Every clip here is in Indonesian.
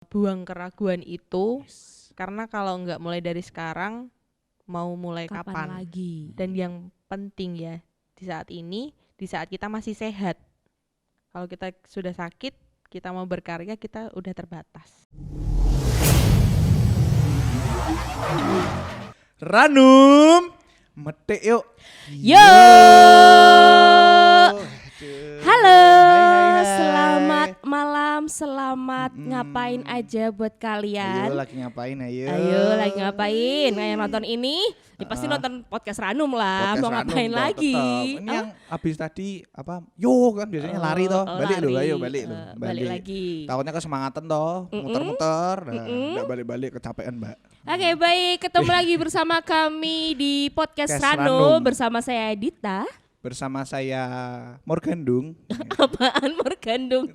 buang keraguan itu, karena kalau nggak mulai dari sekarang, mau mulai kapan? lagi? Dan yang penting ya, di saat ini, di saat kita masih sehat. Kalau kita sudah sakit, kita mau berkarya, kita udah terbatas. Ranum, metik yuk. Yo. Halo, Hai. selamat malam, selamat ngapain aja buat kalian? Ayo lagi ngapain ayo? Ayo lagi ngapain? Nah, yang nonton ini, ya pasti nonton podcast Ranum lah. Podcast Mau Ranum ngapain toh, lagi? tetep. Ini yang abis tadi apa? Yo kan biasanya lari toh. Balik lari. loh, ayo balik loh. Balik lagi. Takutnya kesemangatan toh, muter-muter. Nah, nggak balik-balik kecapean, Mbak. Oke, baik, ketemu lagi bersama kami di podcast Podcast Ranum Ranum. bersama saya Dita. Bersama saya Morgandung. Apaan Morgandung?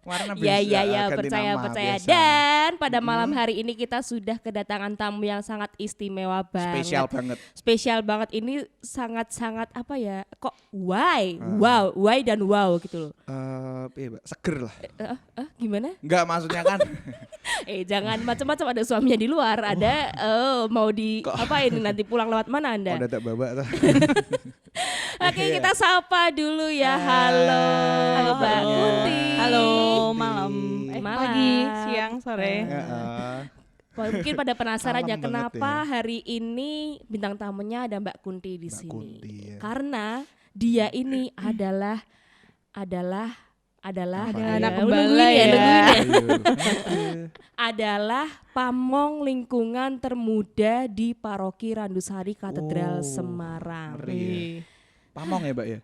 Kemarin habis, Ya, ganti percaya. nama biasa. Dan pada malam hari ini kita sudah kedatangan tamu yang sangat istimewa banget. Spesial banget. Spesial banget, ini sangat-sangat apa ya? Kok wow, why dan wow gitu loh. Iya, Mbak, seger lah. Gimana? Enggak maksudnya kan. Jangan macam-macam, ada suaminya di luar, ada mau di apa ini nanti pulang lewat mana Anda? Udah tak bawa tuh. Oke, kita sapa dulu ya. Halo, Mbak Kunti. Halo, malam. Malam. Pagi, siang, sore. Mungkin pada penasaran ya Malam banget kenapa ya. hari ini bintang tamunya ada Mbak Kunti di Mbak sini. Kunti, ya. Karena dia ini adalah anak ya, pembala nungguin ya. nungguin ya. Ayo. Adalah pamong lingkungan termuda di Paroki Randusari Katedral Oh, Semarang. ngeri ya. Pamong ya, Mbak ya?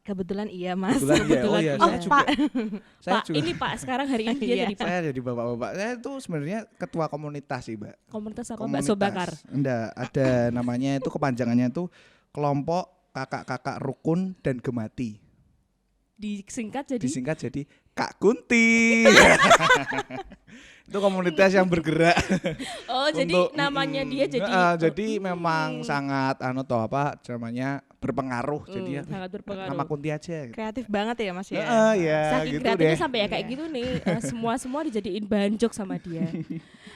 Kebetulan iya mas. Kebetulan ya. Oh ya, saya juga. Pak. Saya Pak, juga. ini Pak sekarang hari ini dia Iya. jadi Pak. Saya jadi bapak-bapak. Saya tuh sebenarnya ketua komunitas sih, Mbak. Komunitas apa? Bakso bakar. Enggak, ada namanya itu kepanjangannya itu kelompok kakak-kakak rukun dan gemati. Disingkat jadi Disingkat jadi Kak Kunti. Itu komunitas yang bergerak. Oh, jadi untuk- namanya dia jadi jadi memang sangat namanya berpengaruh. Jadi ya sangat berpengaruh. nama Kunti aja gitu. Kreatif banget ya mas ya. Ya Saking gitu kreatifnya deh. sampai ya kayak gitu nih, semua dijadiin bahan joke sama dia.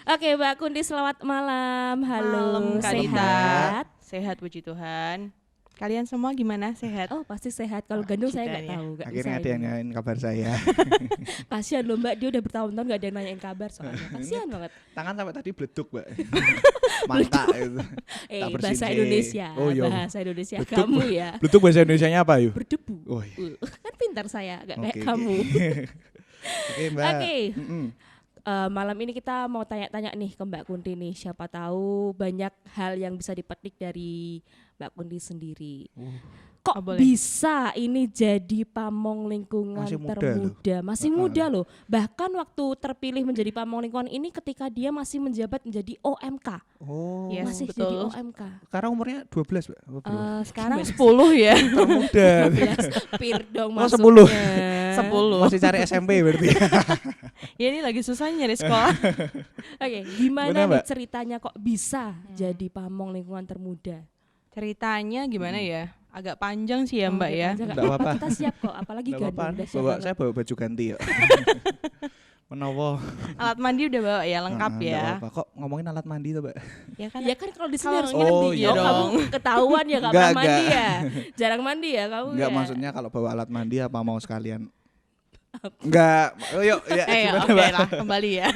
Oke, Mbak Kunti, selamat malam. Halo, Malam, Kak Dita. sehat? Sehat puji Tuhan. Kalian semua gimana? Sehat? Oh, pasti sehat. Kalau gandung saya nggak Ceritanya. tahu, nggak bisa. Akhirnya ada yang ini. nanyain kabar saya. Kasihan loh Mbak, dia udah bertahun-tahun nggak ada yang nanyain kabar soalnya. Kasihan banget. Tangan sampai tadi beleduk, Mbak. Mangka itu. Tak bersihin Bahasa sih. Indonesia, Oh, iya. bahasa Indonesia Beduk. kamu ya. Beleduk bahasa Indonesianya apa, yuk? Berdebu. Oh, iya. Kan pintar saya, nggak kayak Oke, kamu. Oke, Mbak. Oke. Mm-mm. Malam ini kita mau tanya-tanya nih ke Mbak Kunti nih, siapa tahu banyak hal yang bisa dipetik dari Mbak Kunti sendiri. Kok boleh. bisa ini jadi pamong lingkungan Masih muda termuda? Masih muda loh. Bahkan waktu terpilih menjadi pamong lingkungan ini ketika dia masih menjabat menjadi OMK. Oh, Yes, Masih betul. jadi OMK. sekarang umurnya 12, Mbak. Apa berapa? Sekarang 10 ya. Termuda. 12 pir dong Oh, masuknya. 10. Masih cari SMP berarti. Ya ini lagi susah nyari sekolah. Oke, gimana Benar, nih Mbak? ceritanya kok bisa jadi pamong lingkungan termuda? Ceritanya gimana ya? Agak panjang sih ya Mbak Oke, ya. panjang, Nggak apa-apa. Kita siap kok, apalagi Nggak gandung apa-apa. udah siap Bawa banget. saya bawa baju ganti ya. Menawa. Alat mandi udah bawa ya, lengkap Nggak ya. apa-apa. Kok ngomongin alat mandi tuh, Mbak? Ya kan? Ya kan kalau di sini Kalau harus nginep mandi. di- iya Oh, kamu dong. ketahuan ya nggak Nggak, pernah mandi nggak. ya. Jarang mandi ya kamu. Enggak, ya? maksudnya kalau bawa alat mandi apa mau sekalian? Enggak. Oh, yuk, ya gimana, Oke Mbak? lah, kembali ya.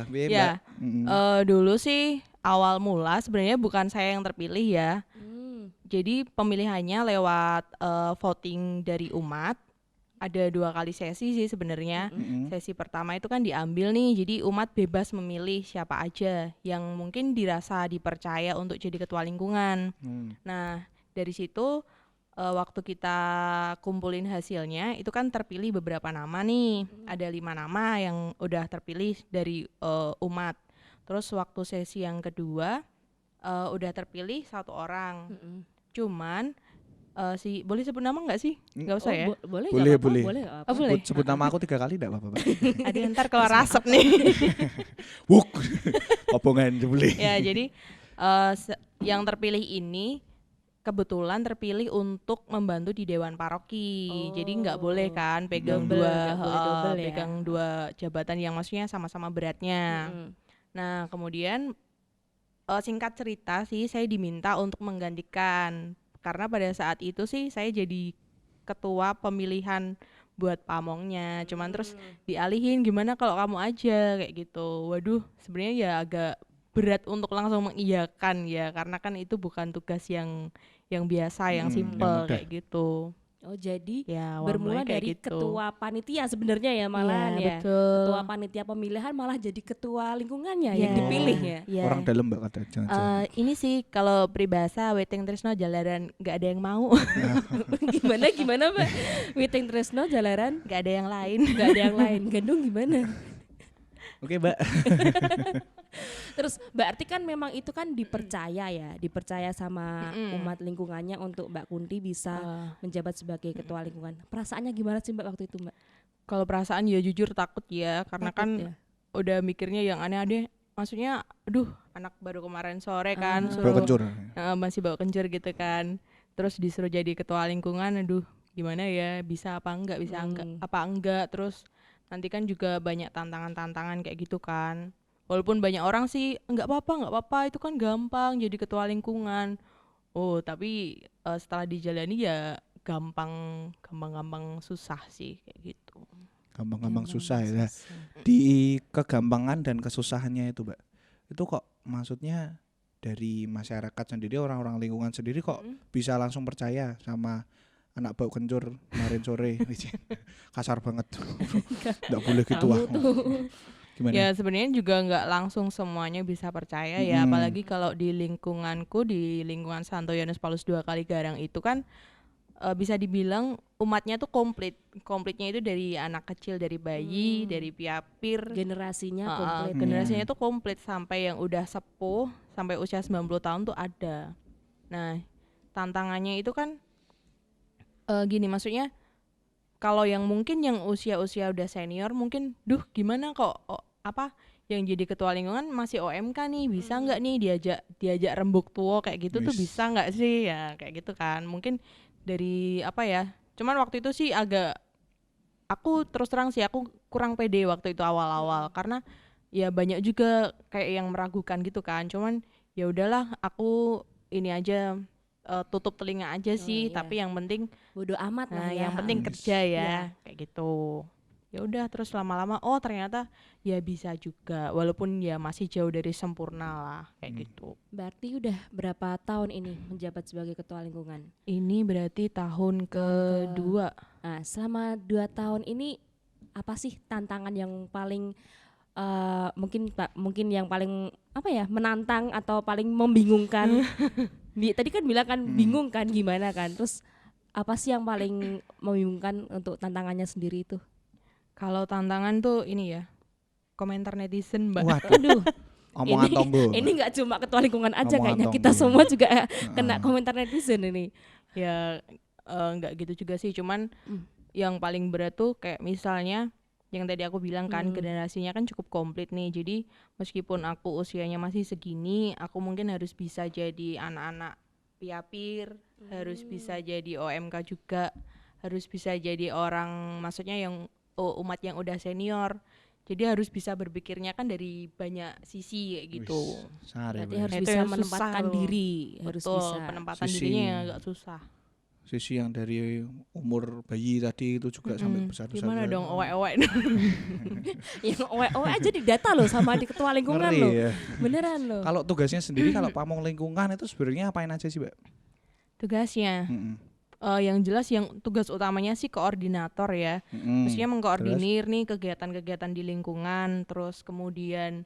Biar, Ya. Mbak. Mm-mm. Dulu sih awal mula sebenarnya bukan saya yang terpilih ya. Jadi pemilihannya lewat voting dari umat. Ada 2 kali sesi sih sebenarnya. Mm-mm. Sesi pertama itu kan diambil nih, jadi umat bebas memilih siapa aja yang mungkin dirasa dipercaya untuk jadi ketua lingkungan. Nah, dari situ waktu kita kumpulin hasilnya, itu kan terpilih beberapa nama nih. Ada 5 nama yang udah terpilih dari umat. Terus waktu sesi yang kedua udah terpilih 1 orang. Cuman boleh sebut nama nggak sih? Nggak usah ya. Boleh, Boleh, nggak apa-apa, boleh. boleh. nggak apa-apa. Oh, boleh. Sebut nama aku 3 kali enggak apa-apa, Mbak. Ada ntar keluar asap nih. Wuk. Omongan jebule. Ya, jadi yang terpilih ini kebetulan terpilih untuk membantu di Dewan Paroki. Jadi nggak boleh kan pegang Double, dua nggak boleh double ya. pegang dua jabatan yang maksudnya sama-sama beratnya. Nah, kemudian singkat cerita sih saya diminta untuk menggantikan karena pada saat itu sih saya jadi ketua pemilihan buat pamongnya. Cuman terus dialihin gimana kalau kamu aja kayak gitu. Waduh, sebenarnya ya agak berat untuk langsung mengiyakan ya karena kan itu bukan tugas yang biasa, yang yang simple mudah. kayak gitu. Oh jadi Ya, bermula mulai kayak dari gitu. ketua panitia sebenarnya ya malahan Iya, ya. betul. Ketua panitia pemilihan malah jadi ketua lingkungannya yang Iya, dipilih ya. iya. Orang dalam Mbak kata jangan-jangan. Ini sih kalau peribahasa Weting Tresno jalaran nggak ada yang mau, Gimana Mbak? Witing Tresno jalaran nggak ada yang lain. nggak ada yang lain. Gandung gimana? Oke, Mbak. Terus berarti kan memang itu kan dipercaya ya, dipercaya sama umat lingkungannya untuk Mbak Kunti bisa menjabat sebagai ketua lingkungan. Perasaannya gimana sih Mbak waktu itu Mbak? Kalau perasaan ya jujur takut ya, karena Takut kan ya? udah mikirnya yang aneh-aneh. Maksudnya, aduh, anak baru kemarin sore kan, Bawa suruh kencur. masih bawa kencur gitu kan. Terus disuruh jadi ketua lingkungan, aduh, gimana ya, bisa apa enggak, apa enggak. Terus nanti kan juga banyak tantangan-tantangan kayak gitu kan. Walaupun banyak orang sih nggak apa-apa, itu kan gampang jadi ketua lingkungan. Oh, tapi setelah dijalani ya gampang susah sih kayak gitu. Gampang-gampang susah ya. Di kegampangan dan kesusahannya itu, Mbak. Itu kok maksudnya dari masyarakat sendiri, orang-orang lingkungan sendiri kok bisa langsung percaya sama anak bau kencur kemarin sore. Kasar banget. Enggak boleh gitu wah. Gimana? Ya sebenarnya juga nggak langsung semuanya bisa percaya ya, apalagi kalau di lingkunganku, di lingkungan Santo Yohanes Paulus II Kaligarang itu kan bisa dibilang umatnya tuh komplitnya itu dari anak kecil, dari bayi, dari piapir, Generasinya komplit. generasinya tuh komplit sampai yang udah sepuh sampai usia 90 tahun tuh ada. Nah tantangannya itu kan gini, maksudnya kalau yang mungkin yang usia-usia udah senior mungkin gimana kok yang jadi ketua lingkungan masih OMK nih, bisa nggak nih diajak rembuk tua kayak gitu tuh bisa nggak sih ya kayak gitu kan. Mungkin dari cuman waktu itu sih aku terus terang sih aku kurang pede waktu itu awal-awal karena ya banyak juga kayak yang meragukan gitu kan. Cuman ya udahlah, aku ini aja tutup telinga aja sih, tapi yang penting bodo amat lah ya. yang penting kerja ya, kayak gitu. Ya udah, terus lama-lama ternyata ya bisa juga, walaupun ya masih jauh dari sempurna lah kayak gitu. Berarti udah berapa tahun ini menjabat sebagai ketua lingkungan? Ini berarti tahun kedua. Nah, selama 2 tahun ini apa sih tantangan yang paling mungkin yang paling menantang atau paling membingungkan? Tadi kan bilang kan bingung kan gimana kan, terus apa sih yang paling membingungkan untuk tantangannya sendiri itu? Kalau tantangan tuh ini ya, komentar netizen Mbak. Waduh, Omongan tonggo. ini nggak cuma ketua lingkungan aja, Omongan kayaknya tonggo. kita semua juga kena komentar netizen ini. Ya nggak gitu juga sih, cuman yang paling berat tuh kayak misalnya yang tadi aku bilang kan, generasinya kan cukup komplit nih. Jadi meskipun aku usianya masih segini, aku mungkin harus bisa jadi anak-anak piapir, harus bisa jadi OMK juga, harus bisa jadi orang, maksudnya yang umat yang udah senior. Jadi harus bisa berpikirnya kan dari banyak sisi kayak gitu. Berarti harus Itu bisa yang menempatkan susah diri, Betul, harus bisa. penempatan Sisi- dirinya yang agak susah. Sisi yang dari umur bayi tadi itu juga sampai besar-besar. Gimana dong owek-owek? Yang owe aja didata loh sama di ketua lingkungan Ngeri loh. ya. Beneran loh. Kalau tugasnya sendiri kalau pamong lingkungan itu sebenarnya apain aja sih, Mbak? Tugasnya yang jelas yang tugas utamanya sih koordinator ya. Maksudnya mengkoordinir nih kegiatan-kegiatan di lingkungan, terus kemudian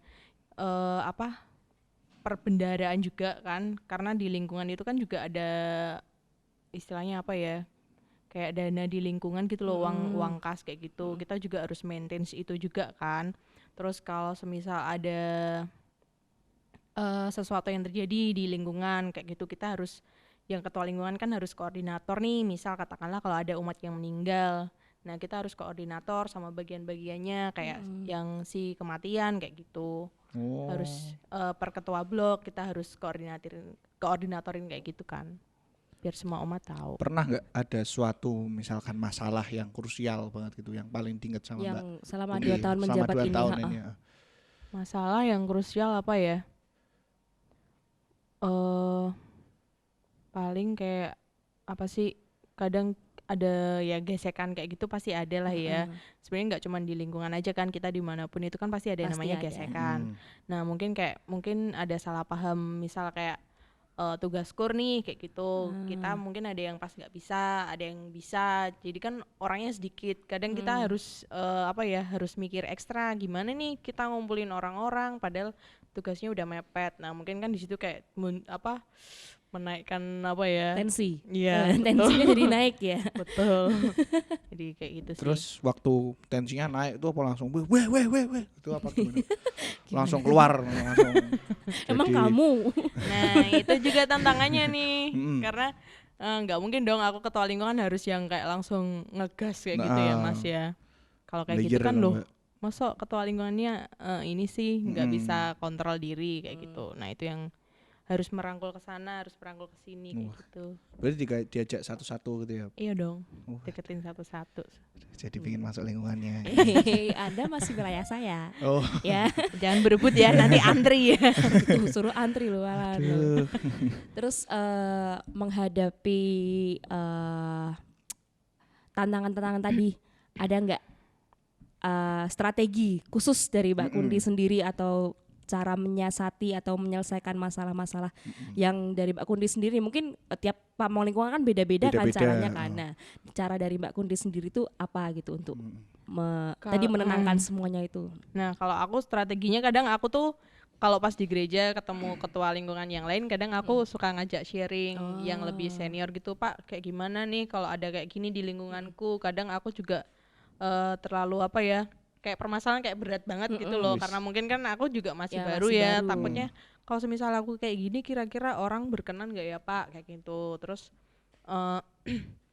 perbendaharaan juga kan, karena di lingkungan itu kan juga ada istilahnya kayak dana di lingkungan gitu loh, uang kas kayak gitu. Kita juga harus maintain itu juga kan. Terus kalau semisal ada sesuatu yang terjadi di lingkungan kayak gitu, kita harus, yang ketua lingkungan kan harus koordinator nih. Misal katakanlah kalau ada umat yang meninggal, nah kita harus koordinator sama bagian-bagiannya, kayak yang si kematian kayak gitu. Harus per ketua blok kita harus koordinatorin kayak gitu kan. biar semua umat tahu. Pernah nggak ada suatu misalkan masalah yang krusial banget gitu, yang paling diinget sama yang Mbak selama Kunti 2 tahun selama menjabat 2 ini? tahun Ha-ha. ini ya? Masalah yang krusial apa ya? Paling kayak apa sih? Kadang ada ya gesekan kayak gitu pasti ada lah ya. Sebenarnya nggak cuma di lingkungan aja kan, kita dimanapun itu kan pasti ada yang Pasti namanya ada. gesekan. Nah mungkin ada salah paham, misal kayak tugas kur nih kayak gitu, kita mungkin ada yang pas nggak bisa, ada yang bisa, jadi kan orangnya sedikit, kadang kita harus harus mikir ekstra gimana nih kita ngumpulin orang-orang padahal tugasnya udah mepet. Nah mungkin kan di situ kayak menaikkan Tensi. Iya, Tensinya jadi naik ya. betul. Jadi kayak gitu sih. Terus waktu tensinya naik itu apa langsung weh itu apa gimana? Langsung keluar langsung. Emang Jadi, kamu? Nah itu juga tantangannya nih, karena nggak mungkin dong aku ketua lingkungan harus yang kayak langsung ngegas kayak gitu ya Mas ya. Kalau kayak gitu layer kan dong, loh, Mbak. masa ketua lingkungannya ini sih nggak bisa kontrol diri kayak gitu. Nah itu yang harus merangkul ke sana, harus merangkul ke sini kayak gitu. Berarti diajak satu-satu gitu ya. Iya dong, deketin satu-satu. Jadi pengen masuk lingkungannya. Anda masih wilayah saya. Oh. Ya, Jangan berebut ya, nanti antri ya. tuh, suruh antri lu malah. Aduh. Terus menghadapi tantangan-tantangan tadi, ada nggak strategi khusus dari Mbak Kunti sendiri atau cara menyiasati atau menyelesaikan masalah-masalah yang dari Mbak Kunti sendiri? Mungkin tiap pamong lingkungan kan beda-beda kan Beda-beda. caranya kan. Nah, cara dari Mbak Kunti sendiri itu apa gitu untuk tadi menenangkan semuanya itu? Nah kalau aku strateginya kadang aku tuh kalau pas di gereja ketemu ketua lingkungan yang lain, kadang aku suka ngajak sharing yang lebih senior gitu, Pak kayak gimana nih kalau ada kayak gini di lingkunganku. Kadang aku juga terlalu kayak permasalahan kayak berat banget gitu loh, karena mungkin kan aku juga masih baru masih ya, baru. takutnya kalau semisal aku kayak gini kira-kira orang berkenan gak ya Pak kayak gitu. Terus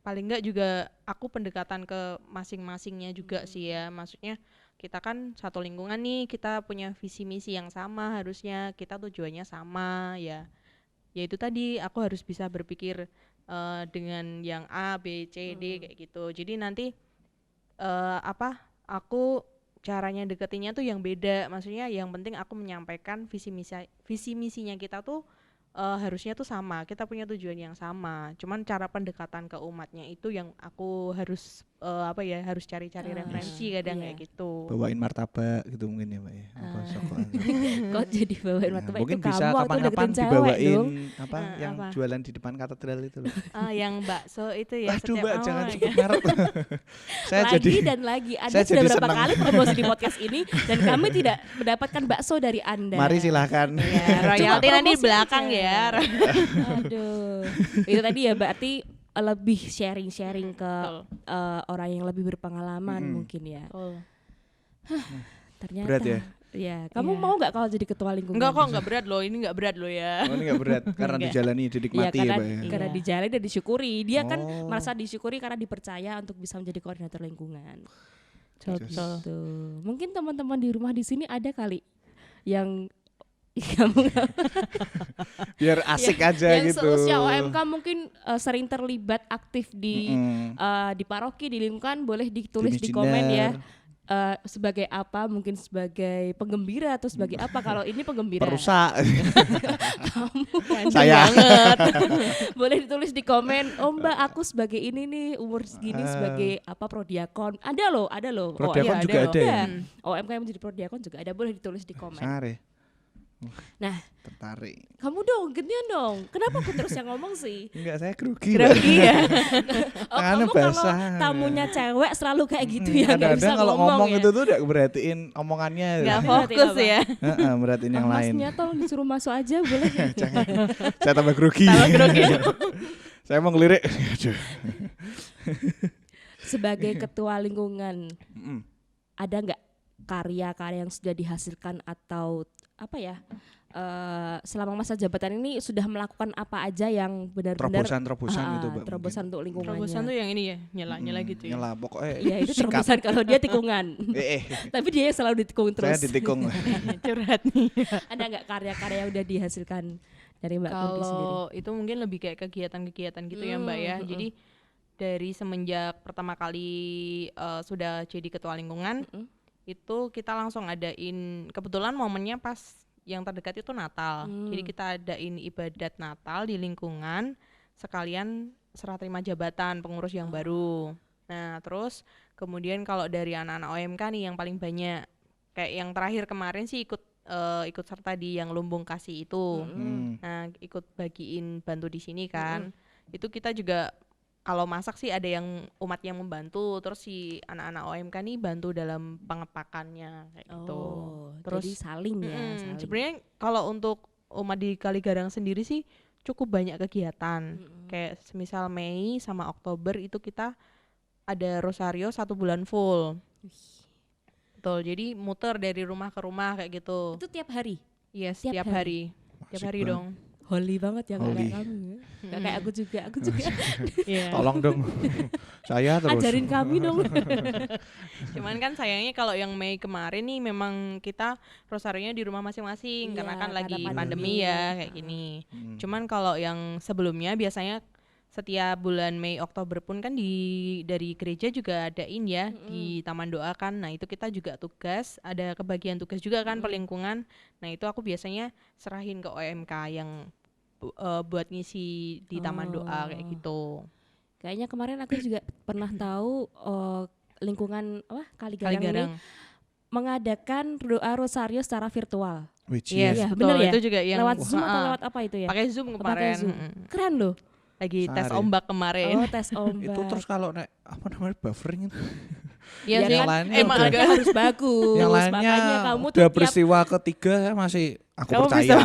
paling enggak juga aku pendekatan ke masing-masingnya juga sih ya, maksudnya kita kan satu lingkungan nih, kita punya visi misi yang sama, harusnya kita tujuannya sama ya. Ya itu tadi aku harus bisa berpikir dengan yang A, B, C, D kayak gitu. Jadi nanti aku caranya deketinnya tuh yang beda, maksudnya yang penting aku menyampaikan visi misinya kita tuh harusnya tuh sama, kita punya tujuan yang sama, cuman cara pendekatan ke umatnya itu yang aku harus harus cari-cari referensi kadang kayak gitu. Bawain martabak gitu mungkin ya Mbak ya. Apa sokokan. Kok jadi bawain martabak Mungkin itu bisa kamu waktu kapan-kapan deketin cewek dibawain dong. yang apa? jualan di depan katedral itu loh. Yang bakso itu ya. Aduh Mbak, jangan ya. sebut merek. Saya Lagi jadi dan lagi, Anda saya sudah jadi berapa senang. kali promosi di podcast ini dan kami tidak mendapatkan bakso dari Anda. mari silahkan. Ya, royalti nanti di promosi belakang aja. ya. Aduh, itu tadi ya berarti lebih sharing ke orang yang lebih berpengalaman mungkin ya. Ternyata. Berat ya? Ya, kamu mau nggak kalau jadi ketua lingkungan? Enggak kok, enggak berat loh, ini enggak berat loh ya. Oh, ini gak berat karena Enggak. dijalani, Iya, dinikmati karena, ya Mbak ya. karena dijalani dan disyukuri. Dia kan Oh. merasa disyukuri karena dipercaya untuk bisa menjadi koordinator lingkungan. Betul. Tuh. Mungkin teman-teman di rumah di sini ada kali yang kamu Biar asik aja yang gitu. seusia OMK mungkin sering terlibat aktif di paroki, di lingkungan, boleh ditulis di komen ya. Sebagai apa, mungkin sebagai penggembira atau sebagai apa. Kalau ini penggembira, Perusak. kamu Saya. banget. Boleh ditulis di komen. Oh Mbak, aku sebagai ini nih umur segini sebagai apa, prodiakon. Ada loh. Prodiakon iya, juga ada ada loh. ya. OMK yang menjadi prodiakon juga ada, boleh ditulis di komen. Sare. Nah, Tertarik. kamu dong, gantian dong. Kenapa aku terus yang ngomong sih? Enggak, saya grogi. Mbak. Grogi ya. Oh, Tangannya kamu kalau basah. tamunya cewek selalu kayak gitu ya, nggak bisa Kadang-kadang kalau ngomong ya. itu tuh udah berartiin omongannya. Enggak Berarti fokus apa? ya. Heeh, beratin yang lain. Masnya tolong disuruh masuk aja boleh. Jangan. Saya tambah grogi. Tambah grogi. Saya mau ngelirik. Aduh. Sebagai ketua lingkungan, Mm-mm. ada nggak karya-karya yang sudah dihasilkan atau apa ya? Selama masa jabatan ini sudah melakukan apa aja yang benar-benar Terobosan gitu, Mbak. terobosan untuk lingkungannya. Terobosan tuh yang ini ya, nyela-nyela gitu ya. Nyela pokoknya. Iya, itu sikat. terobosan kalau dia tikungan. Eh, Tapi dia selalu ditikung terus. saya ditikung. Curhat nih. Ada nggak karya-karya yang udah dihasilkan dari Mbak Kunti sendiri? Kalau itu mungkin lebih kayak kegiatan-kegiatan gitu ya Mbak ya. Jadi dari semenjak pertama kali sudah jadi ketua lingkungan, itu kita langsung adain, kebetulan momennya pas yang terdekat itu Natal. Jadi kita adain ibadat Natal di lingkungan, sekalian serah terima jabatan pengurus yang baru. Nah terus kemudian kalau dari anak-anak OMK nih yang paling banyak, kayak yang terakhir kemarin sih ikut serta di yang lumbung kasih itu. Nah ikut bagiin bantu di sini kan. Itu kita juga kalau masak sih ada yang umat yang membantu, terus si anak-anak OMK nih bantu dalam pengepakannya kayak gitu. Terus jadi saling ya. Saling. Sebenarnya kalau untuk umat di Kaligarang sendiri sih cukup banyak kegiatan. Kayak semisal Mei sama Oktober itu kita ada rosario 1 bulan full. Betul, jadi muter dari rumah ke rumah kayak gitu. Itu tiap hari? Yes, tiap hari. Tiap hari dong. Holy banget ya, Holy. kayak kamu ya. Gak kayak aku juga. Yeah. Tolong dong. Saya terus. Ajarin kami dong. Cuman kan sayangnya kalau yang Mei kemarin nih memang kita rosarionya di rumah masing-masing, Iya, karena kan lagi karena pandemi ya kayak gini. Cuman kalau yang sebelumnya biasanya setiap bulan Mei Oktober pun kan dari gereja juga adain ya di Taman Doa kan. Nah itu kita juga tugas, ada kebagian tugas juga kan perlingkungan. Nah itu aku biasanya serahin ke OMK yang buat ngisi di Taman Doa kayak gitu. Kayaknya kemarin aku juga pernah tahu lingkungan Kaligarang ini mengadakan doa rosario secara virtual. Yes, ya, betul. bener ya? Itu juga yang Lewat Zoom atau lewat apa itu ya? Pakai Zoom kemarin. Pakai Zoom. Keren loh. Lagi tes Sehari. ombak kemarin. Oh, tes ombak. Itu terus kalau buffering itu. Iya yang sih, lainnya emang udah- agak harus bagus. Yang lainnya Makanya kamu tuh udah tiap, peristiwa ketiga saya masih aku Kamu percaya.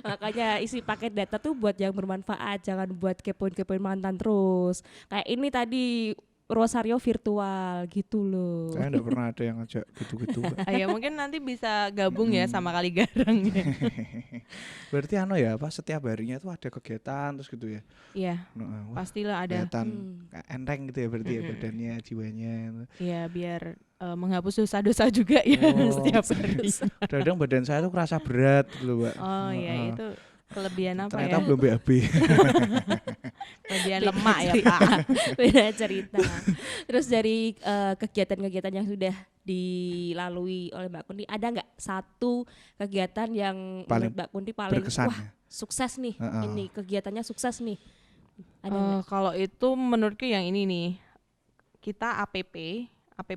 makanya isi paket data tuh buat yang bermanfaat, jangan buat kepoin-kepoin mantan terus. Kayak ini tadi rosario virtual gitu loh. Saya enggak pernah ada yang ngajak gitu-gitu. Mbak. ya mungkin nanti bisa gabung ya sama Kaligarang ya. Berarti ya apa setiap harinya itu ada kegiatan terus gitu ya. Iya, Nah, wah, pastilah ada. kelihatan kayak enteng gitu ya berarti ya badannya, jiwanya. Ya biar menghapus dosa-dosa juga ya Oh. setiap hari. Kadang badan saya tuh kerasa berat gitu loh, Mbak. Oh ya itu kelebihan apa Ternyata ya? belum BAB. Kelebihan lemak ya Pak. Beda cerita. Terus dari kegiatan-kegiatan yang sudah dilalui oleh Mbak Kunti, ada nggak satu kegiatan yang Paling menurut Mbak Kunti paling berkesan wah ya. sukses nih, Heeh. ini kegiatannya sukses nih? Ada nggak? Kalau itu menurutku yang ini nih, kita APP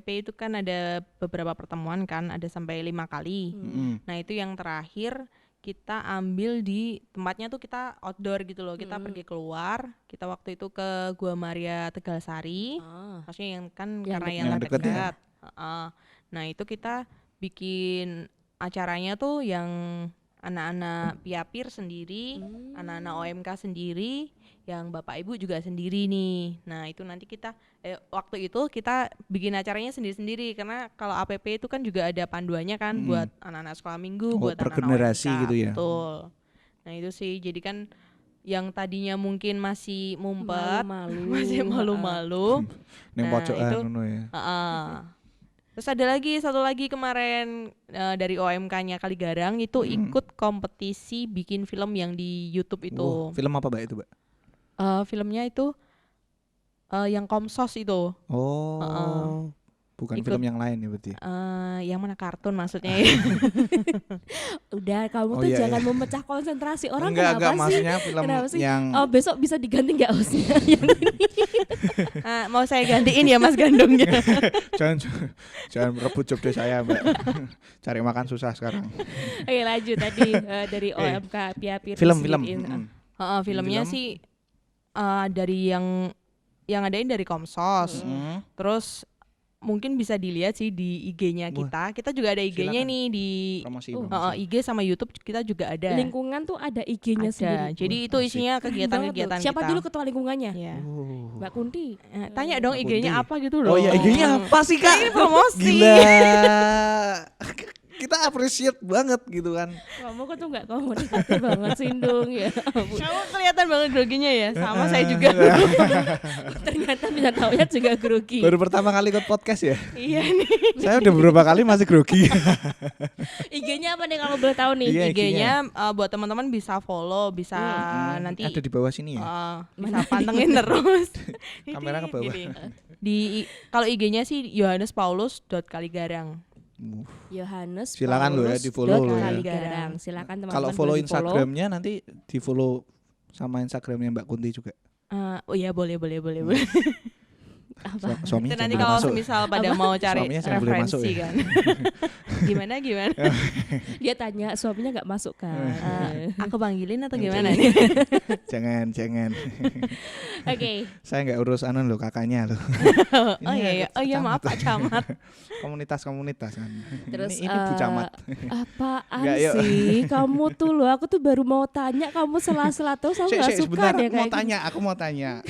itu kan ada beberapa pertemuan kan, ada sampai 5 kali. Nah itu yang terakhir kita ambil di tempatnya tuh kita outdoor gitu loh, kita pergi keluar, kita waktu itu ke Gua Maria Tegalsari, maksudnya yang kan Yang karena dekat. yang Yang dekat ya. dekat. Nah itu kita bikin acaranya tuh yang anak-anak Piapir sendiri, anak-anak OMK sendiri, yang Bapak Ibu juga sendiri nih. Nah itu nanti kita waktu itu kita bikin acaranya sendiri-sendiri, karena kalau APP itu kan juga ada panduannya kan buat anak-anak sekolah minggu, Oh, buat per anak-anak generasi OMK, gitu ya. betul. Nah itu sih, jadi kan yang tadinya mungkin masih mumpet, Malu-malu. masih malu-malu. Neng Nah, pojokan itu- ngono ya. Terus ada lagi satu lagi kemarin dari OMK-nya Kaligarang itu ikut kompetisi bikin film yang di YouTube itu. Oh, film apa Mbak itu, Mbak? Filmnya itu yang Komsos itu. Oh. Bukan Ikut. film yang lain ya berarti. Yang mana kartun maksudnya ya. Udah, kamu Oh, tuh iya, jangan iya. memecah konsentrasi orang. enggak Kenapa sih? maksudnya film Kenapa sih? yang Oh, besok bisa diganti nggak hostnya? Yang ini. Mau saya gantiin ya Mas Gandongnya. jangan rebut job desk saya, Mbak. Cari makan susah sekarang. Oke, lanjut tadi dari OMK Piapir. Film-film. disediain. Filmnya Film. sih dari yang adain dari Komsos. Terus mungkin bisa dilihat sih di IG-nya kita. Kita juga ada IG-nya Silakan. nih di Promosi. IG sama YouTube kita juga ada. Lingkungan tuh ada IG-nya Ada. sendiri. Jadi itu asik. isinya kegiatan-kegiatan Siapa kita. dulu ketua lingkungannya? Ya. Oh. Mbak Kunti. Tanya dong Mbak IG-nya Kunti. apa gitu loh. Oh iya, IG-nya apa sih, Kak? Ini promosi. Gila. Kita appreciate banget gitu kan. Kamu kok tuh nggak komunikatif banget Sindung ya. Kamu kelihatan banget groginya ya, sama saya juga. Ternyata bintang tamunya juga grogi. Baru pertama kali ikut podcast ya. Iya nih. Saya udah beberapa kali masih grogi. IG-nya apa nih kalau boleh tahu nih? Iya, IG-nya buat teman-teman bisa follow, bisa nanti ada di bawah sini ya. bisa pantengin terus. Kamera ke bawah. Di kalau IG-nya sih yohanespaulus.kaligarang. Yohanes Silakan lo ya, di-follow lo ya. Kaligarang. Silakan teman-teman. Kalau follow boleh di-follow. Instagramnya nanti di follow sama Instagramnya Mbak Kunti juga. Oh iya boleh. Apa? Suaminya Itu nanti jangan kalau masuk. semisal pada mau cari Suaminya jangan boleh masuk referensi ya. kan. Gimana? Dia tanya suaminya nggak masuk kan? Aku panggilin atau gimana nih? Jangan. Oke. Saya nggak urus loh kakaknya loh. Oh iya. Oh iya maaf Pak Camat. Komunitas kan. Terus ini Bu Camat. apaan Nggak, yuk. sih? Kamu tuh loh, aku tuh baru mau tanya, kamu sela-sela terus aku nggak suka Sebentar, deh kayak aku mau tanya.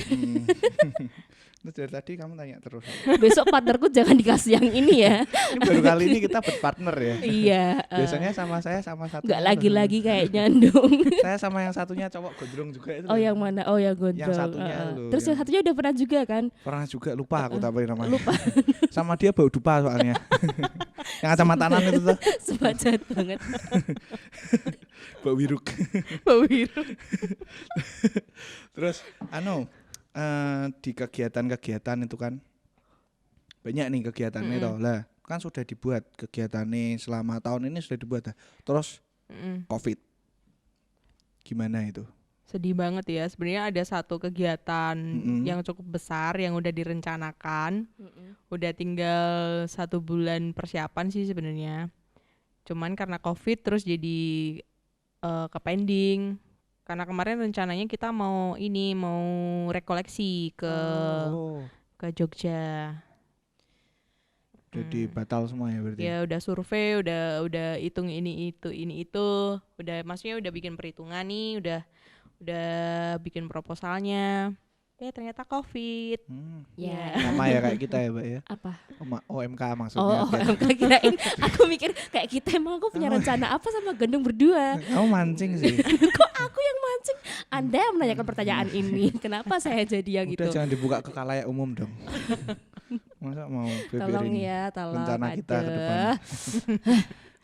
Terus dari tadi kamu tanya terus. Besok partnerku jangan dikasih yang ini ya. Ini baru kali ini kita berpartner ya. Iya. Biasanya sama saya sama satu. Nggak lagi-lagi kayak nyandung. Saya sama yang satunya cowok gondrong juga itu. Oh yang mana? Oh yang gondrong. Yang satunya loh, Terus yang satunya udah pernah juga kan? Pernah juga, lupa aku tambahin namanya. Lupa. Sama dia bau dupa soalnya. Yang kacamataan itu tuh. Sebacat banget. Bau wiruk. Bawiru. Terus di kegiatan-kegiatan itu kan banyak nih kegiatannya toh lah, kan sudah dibuat kegiatannya selama tahun ini sudah dibuat dah. Terus COVID gimana itu? Sedih banget ya. Sebenarnya ada satu kegiatan yang cukup besar yang udah direncanakan. Udah tinggal 1 bulan persiapan sih sebenarnya. Cuman karena COVID terus jadi ke-pending. Karena kemarin rencananya kita mau rekoleksi ke Jogja. Jadi batal semua ya berarti. Ya udah survei, udah hitung ini itu, maksudnya udah bikin perhitungan nih, udah bikin proposalnya. Ternyata COVID. Ya. Sama ya kayak kita ya, Mbak ya. Apa? OMK maksudnya. Oh, OMK kirain. Aku mikir kayak kita emang aku punya rencana apa sama Gendong berdua. Kamu mancing sih. Kok aku yang mancing? Anda yang menanyakan pertanyaan ini. Kenapa saya jadi yang Udah gitu? jangan dibuka ke khalayak umum dong. Masa mau Tolong beberin ya, tolong. rencana kita ke depan.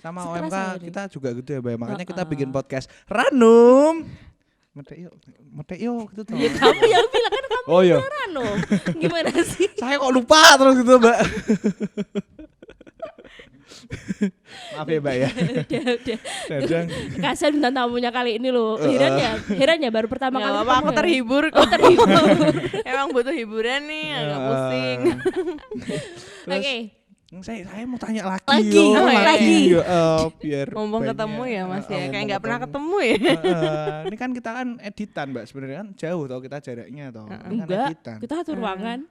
Sama Stres OMK saya ini. kita juga gitu ya, Mbak. Makanya kita bikin podcast Ranum. Metek yuk gitu tuh. Ya kamu yang bilang kan kamu Oh iya. Rano. Gimana sih? Saya kok lupa terus gitu, Mbak. Maaf ya, Mbak ya. Udah. Dadang. Kasian bintang tamunya kali ini loh. Heran ya baru pertama Nggak kali apa-apa, aku ketemu ya. terhibur kok. Emang butuh hiburan nih, agak pusing. Terus, Oke. Saya mau tanya lagi. Lagi, yo, lagi. yo, biar Mumpung banyak. ketemu ya Mas ya, kayak Mumpung nggak pernah ketemu ya. Ini kan kita kan editan, Mbak. Sebenarnya kan jauh tau kita jaraknya toh. Ini kan Enggak, editan. kita satu ruangan.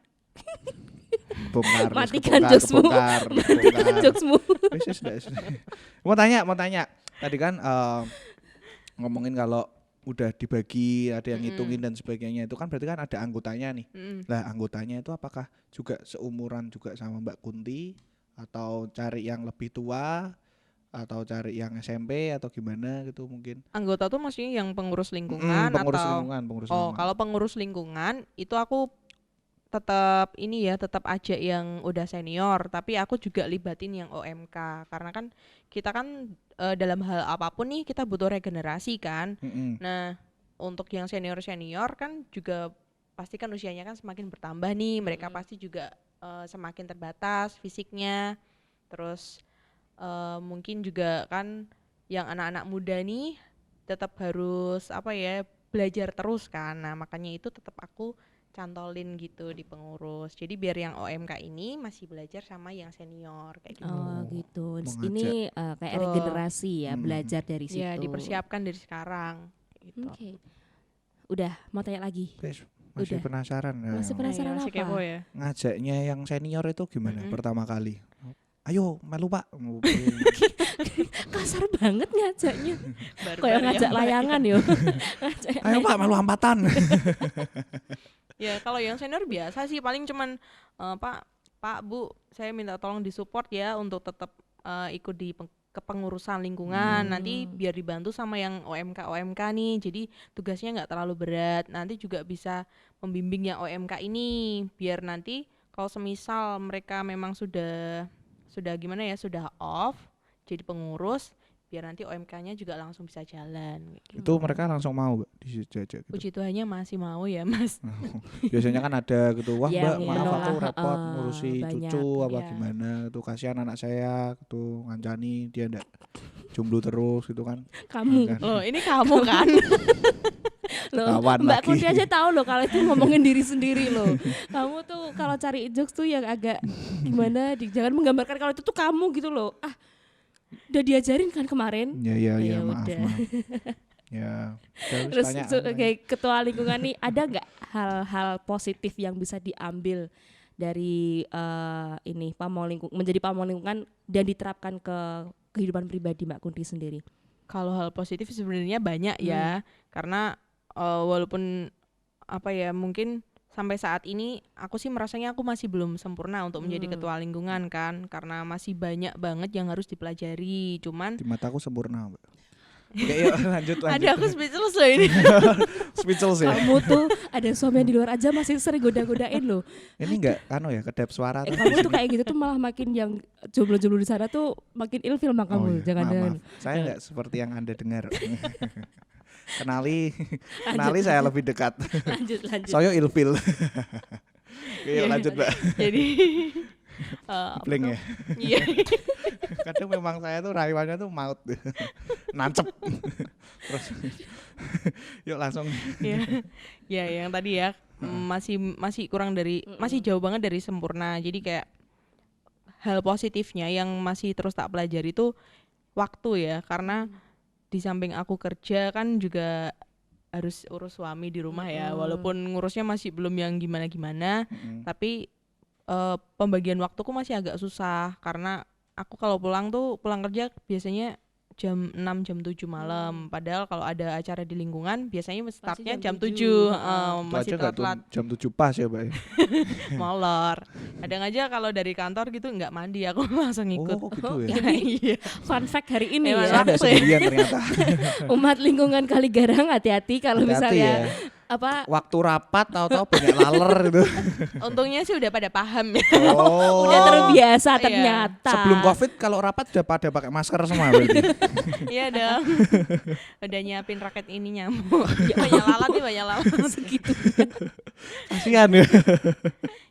Bongkar. Matikan jokesmu. Matikan jokesmu. Mau tanya. Tadi kan ngomongin kalau udah dibagi, ada yang ngitungin dan sebagainya, itu kan berarti kan ada anggotanya nih. Lah anggotanya itu apakah juga seumuran juga sama Mbak Kunti, atau cari yang lebih tua, atau cari yang SMP atau gimana gitu mungkin? Anggota tuh maksudnya yang pengurus lingkungan Pengurus atau lingkungan. kalau pengurus lingkungan itu aku tetap aja yang udah senior, tapi aku juga libatin yang OMK karena kan kita kan dalam hal apapun nih kita butuh regenerasi kan. Nah, untuk yang senior kan juga pasti kan usianya kan semakin bertambah nih, mereka pasti juga semakin terbatas fisiknya. Terus mungkin juga kan yang anak-anak muda nih tetap harus belajar terus kan. Nah, makanya itu tetap aku cantolin gitu di pengurus. Jadi biar yang OMK ini masih belajar sama yang senior kayak gitu. Oh gitu. Mengajak. Ini kayak regenerasi ya, belajar dari situ. Ya, dipersiapkan dari sekarang gitu. Oke. Udah, mau tanya lagi. Masih Udah. penasaran ya. Masih penasaran Masih apa? kepo ya. Ngajaknya yang senior itu gimana pertama kali? Ayo melu Pak. Kasar banget ngajaknya. Barbar Kayak ya, ngajak Mbak. layangan yo. Ayo Pak melu hampatan. Ya kalau yang senior biasa sih paling cuman Pak Bu, saya minta tolong disupport ya untuk tetap ikut di kepengurusan lingkungan. Nanti biar dibantu sama yang OMK nih, jadi tugasnya nggak terlalu berat. Nanti juga bisa membimbing yang OMK ini biar nanti kalau semisal mereka memang sudah gimana ya, sudah off jadi pengurus, biar nanti OMK-nya juga langsung bisa jalan gitu. Itu mereka langsung mau Mbak dijajak gitu. Puji Tuhannya masih mau ya Mas. Biasanya kan ada gitu, wah Ya, Mbak maaf menolak, aku repot ngurusi banyak. cucu apa Iya. gimana tuh, kasihan anak saya gitu, ngancani dia ndak jomblo terus gitu kan. Kamu Kan. Loh ini kamu kan. loh, Ketahuan Mbak lagi. Kunti aja tahu loh kalau itu ngomongin diri sendiri loh. Kamu tuh kalau cari jokes tuh yang agak gimana, jangan menggambarkan kalau itu tuh kamu gitu loh. Udah diajarin kan kemarin. Ya Ya maaf. udah. Ya. Terus kayak ketua lingkungan nih, ada nggak hal-hal positif yang bisa diambil dari ini menjadi pamong lingkungan dan diterapkan ke kehidupan pribadi Mbak Kunti sendiri? Kalau hal positif sebenarnya banyak ya, karena walaupun apa ya, mungkin sampai saat ini aku sih merasanya aku masih belum sempurna untuk menjadi ketua lingkungan kan, karena masih banyak banget yang harus dipelajari. Cuman di mataku sempurna Mbak. Oke, yuk lanjut. ada aku speechless loh ini. Speechless ya. Kamu tuh ada suami yang di luar aja masih sering goda-godain loh. Ini enggak ya kedap suara tuh. Kamu tuh kayak gitu tuh malah makin yang jomblo-jomblo di sana tuh makin ilfil sama kamu. iya. Jangan-jangan. Maaf. Saya enggak seperti yang Anda dengar. Kenali saya lebih dekat. Lanjut. Saya ilfil. Oke, yuk lanjut Mbak. Jadi Bling ya. iya. Kadang memang saya tuh rayuannya tuh maut. Nancep. Terus yuk langsung. Ya yang tadi ya, masih kurang dari, masih jauh banget dari sempurna. Jadi kayak hal positifnya yang masih terus tak pelajari itu waktu ya, karena di samping aku kerja kan juga harus urus suami di rumah ya, walaupun ngurusnya masih belum yang gimana-gimana, tapi pembagian waktuku masih agak susah, karena aku kalau pulang kerja biasanya jam 6, jam 7 malam. Padahal kalau ada acara di lingkungan biasanya startnya jam 7. Masih telat. Jam 7 pas ya Mbak. Molor. Kadang aja kalau dari kantor gitu nggak mandi, aku langsung ikut. Oh gitu ya. Iya. Fun fact hari ini Emang ya. Saya ada sendirian ternyata. Umat lingkungan Kaligarang hati-hati kalau Hati-hati misalnya ya. apa Waktu rapat tahu-tahu banyak laler gitu. Untungnya sih udah pada paham ya. Oh. udah terbiasa Iya. ternyata. Sebelum Covid kalau rapat udah pada pakai masker semua berarti. Iya dong. Udah nyiapin raket ini nyamuk. Banyak lalat. segitu. Kasihan ya.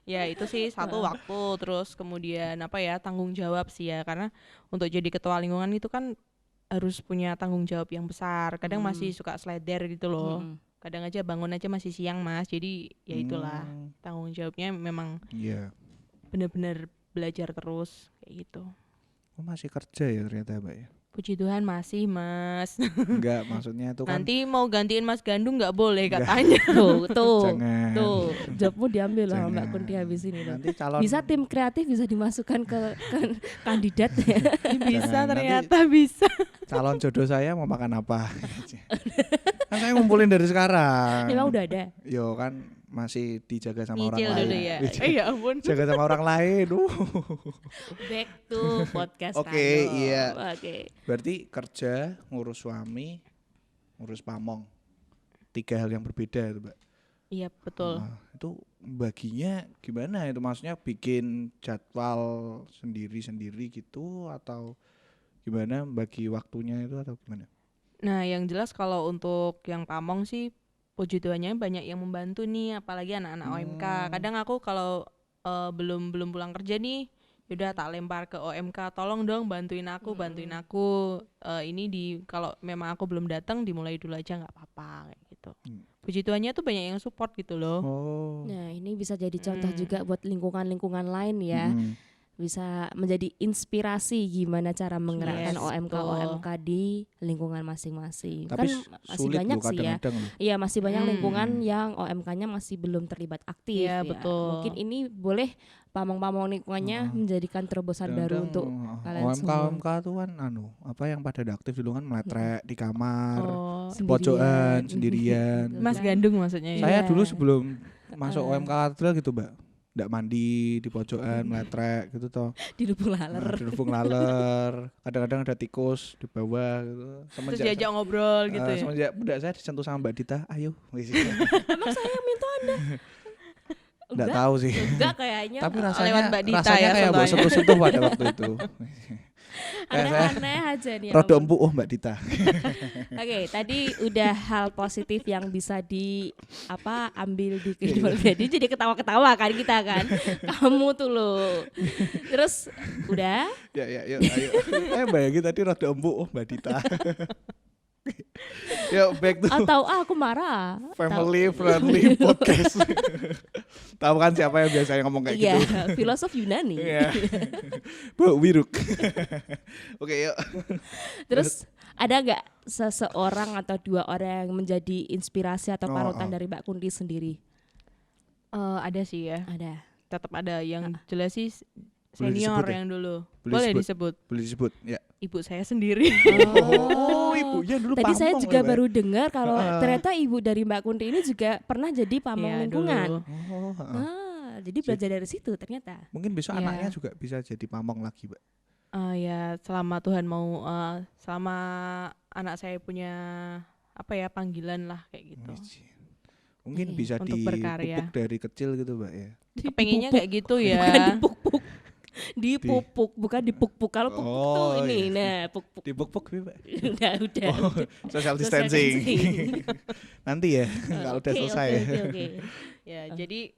Ya itu sih satu waktu, terus kemudian apa ya, tanggung jawab sih ya, karena untuk jadi ketua lingkungan itu kan harus punya tanggung jawab yang besar. Kadang masih suka sleder gitu loh. Kadang aja bangun aja masih siang Mas, jadi ya itulah tanggung jawabnya memang Iya. benar-benar belajar terus kayak gitu. Oh, masih kerja ya ternyata Mbak ya. Puji Tuhan masih Mas. Enggak, maksudnya itu kan Nanti mau gantiin Mas Gandung nggak boleh katanya. Tuh. jangan. Tuh, jobmu diambil lah Jangan. Mbak Kunti habis ini loh. Nanti calon Bisa tim kreatif bisa dimasukkan ke kandidat ya. Bisa Jangan, ternyata bisa. calon jodoh saya mau makan apa? Kan saya ngumpulin dari sekarang. Emang udah ada. Yo kan masih dijaga sama Nyicil orang dulu lain. ya. Dijaga- Ya ampun. Jaga sama orang lain. Back to podcast Oke, Rano. iya. Oke. Berarti kerja, ngurus suami, ngurus pamong. 3 hal yang berbeda itu, Mbak. Iya betul. Nah, itu baginya gimana itu? Maksudnya bikin jadwal sendiri-sendiri gitu atau gimana bagi waktunya itu atau gimana? Nah yang jelas kalau untuk yang pamong sih puji Tuhannya banyak yang membantu nih, apalagi anak-anak OMK. Kadang aku kalau belum pulang kerja nih, yaudah tak lempar ke OMK, tolong dong bantuin aku. Ini kalau memang aku belum datang dimulai dulu aja nggak apa-apa kayak gitu. Puji Tuhannya tuh banyak yang support gitu loh. Oh. Nah, ini bisa jadi contoh juga buat lingkungan-lingkungan lain ya. Bisa menjadi inspirasi gimana cara mengerakkan Yes, OMK di lingkungan masing-masing. Tapi Kan masih sulit banyak loh sih ya. kadang-kadang loh. Iya, masih banyak lingkungan yang OMK-nya masih belum terlibat aktif Iya, ya. betul. Mungkin ini boleh pamong-pamong lingkungannya menjadikan terobosan baru untuk kalian OMK semua. OMK tuh kan apa yang pada aktif dulu kan meletrek di kamar, Oh, di pojokan sendirian. Gitu Mas kan. Gandung maksudnya ya. Saya Iya. dulu sebelum masuk OMK Katedral gitu, Mbak. ndak mandi di pojokan meletrek gitu toh. Di lubung laler. Di lubung laler. Kadang-kadang ada tikus di bawah gitu. Terus diajak ngobrol gitu ya. Semenjak budak saya disentuh sama Mbak Dita, ayo. Emang saya yang minta Anda? Nggak tahu sih. Enggak kayaknya. Tapi lewat Mbak Dita rasanya ya, kayak buat sentuh-sentuh pada waktu itu. Aneh-aneh aja nih. Rodo empuk Mbak Dita. Oke, tadi udah hal positif yang bisa ambil di kehidupan pribadi. Jadi ketawa-ketawa kan kita kan. Kamu tuh loh. Terus udah? Ya ayo. Bayangin tadi rodo empuk Mbak Dita. Yuk back to Atau aku marah. family friendly podcast. Tahu kan siapa yang biasanya ngomong kayak Iya, gitu? filosof Yunani. Iya. Bu Wiruk. Oke, yuk. Terus ada nggak seseorang atau dua orang yang menjadi inspirasi atau panutan dari Mbak Kunti sendiri? Ada sih ya. Ada. Tetap ada yang jelas sih Boleh senior disebut ya? yang dulu. Boleh disebut. Boleh disebut, ya. Ibu saya sendiri. Oh, ibunya dulu Tadi saya pamong juga ya, Mbak? baru dengar kalau ternyata ibu dari Mbak Kunti ini juga pernah jadi pamong Iya, lingkungan. dulu. Oh, Jadi belajar dari situ ternyata. mungkin besok Iya. anaknya juga bisa jadi pamong lagi, Mbak. Ya selama Tuhan mau, selama anak saya punya panggilan lah kayak gitu. Mungkin Iya, bisa untuk berkarya. dipupuk dari kecil gitu, Mbak ya. Kepengennya kayak gitu ya. Bukan dipupuk. Dipupuk, bukan dipuk-puk. Kalau pupuk Oh, tuh ini, iya. nah puk-puk. Dipupuk, Mbak. udah. Oh, social distancing. Nanti ya, kalau udah Oke, selesai. Oke. Ya, jadi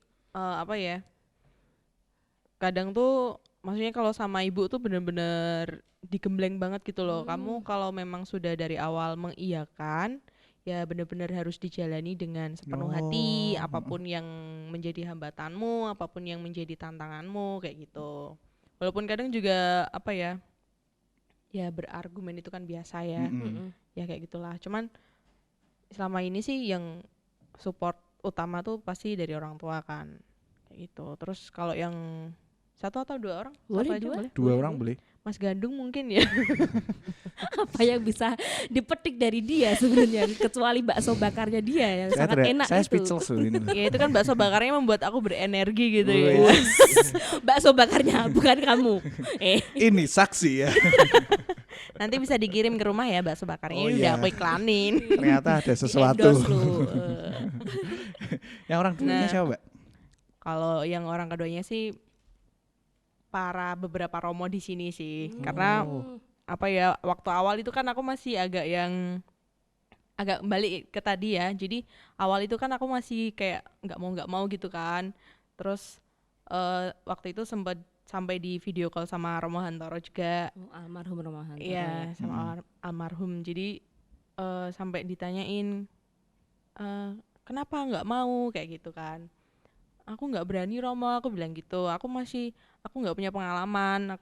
kadang tuh maksudnya kalau sama ibu tuh bener-bener digembleng banget gitu loh. Kamu kalau memang sudah dari awal mengiyakan, ya benar-benar harus dijalani dengan sepenuh hati, apapun yang menjadi hambatanmu, apapun yang menjadi tantanganmu kayak gitu. Walaupun kadang juga ya berargumen itu kan biasa ya. Ya kayak gitulah. Cuman selama ini sih yang support utama tuh pasti dari orang tua kan. Kayak gitu. Terus kalau yang satu atau dua orang? Boleh, Satu aja dua. boleh. Dua orang boleh. Mas Gandung mungkin ya. Apa yang bisa dipetik dari dia sebenarnya kecuali bakso bakarnya dia yang sangat enak saya itu. speechless loh ini. Ya itu kan bakso bakarnya membuat aku berenergi gitu ya. Bakso bakarnya bukan kamu. Ini saksi ya. Nanti bisa dikirim ke rumah ya bakso bakarnya. Oh, Ini iya. udah aku iklanin. Ternyata ada sesuatu. Di-endorse lu. Yang orang tuanya siapa, Mbak? Kalau yang orang keduanya sih beberapa romo di sini sih. Karena waktu awal itu kan aku masih agak balik ke tadi ya. Jadi awal itu kan aku masih kayak nggak mau gitu kan. Terus waktu itu sempat sampai di video call sama Romo Hantoro juga. Almarhum Romo Hantoro. Iya, sama almarhum. Jadi sampai ditanyain kenapa nggak mau kayak gitu kan. Aku nggak berani Romo, aku bilang gitu. Aku nggak punya pengalaman.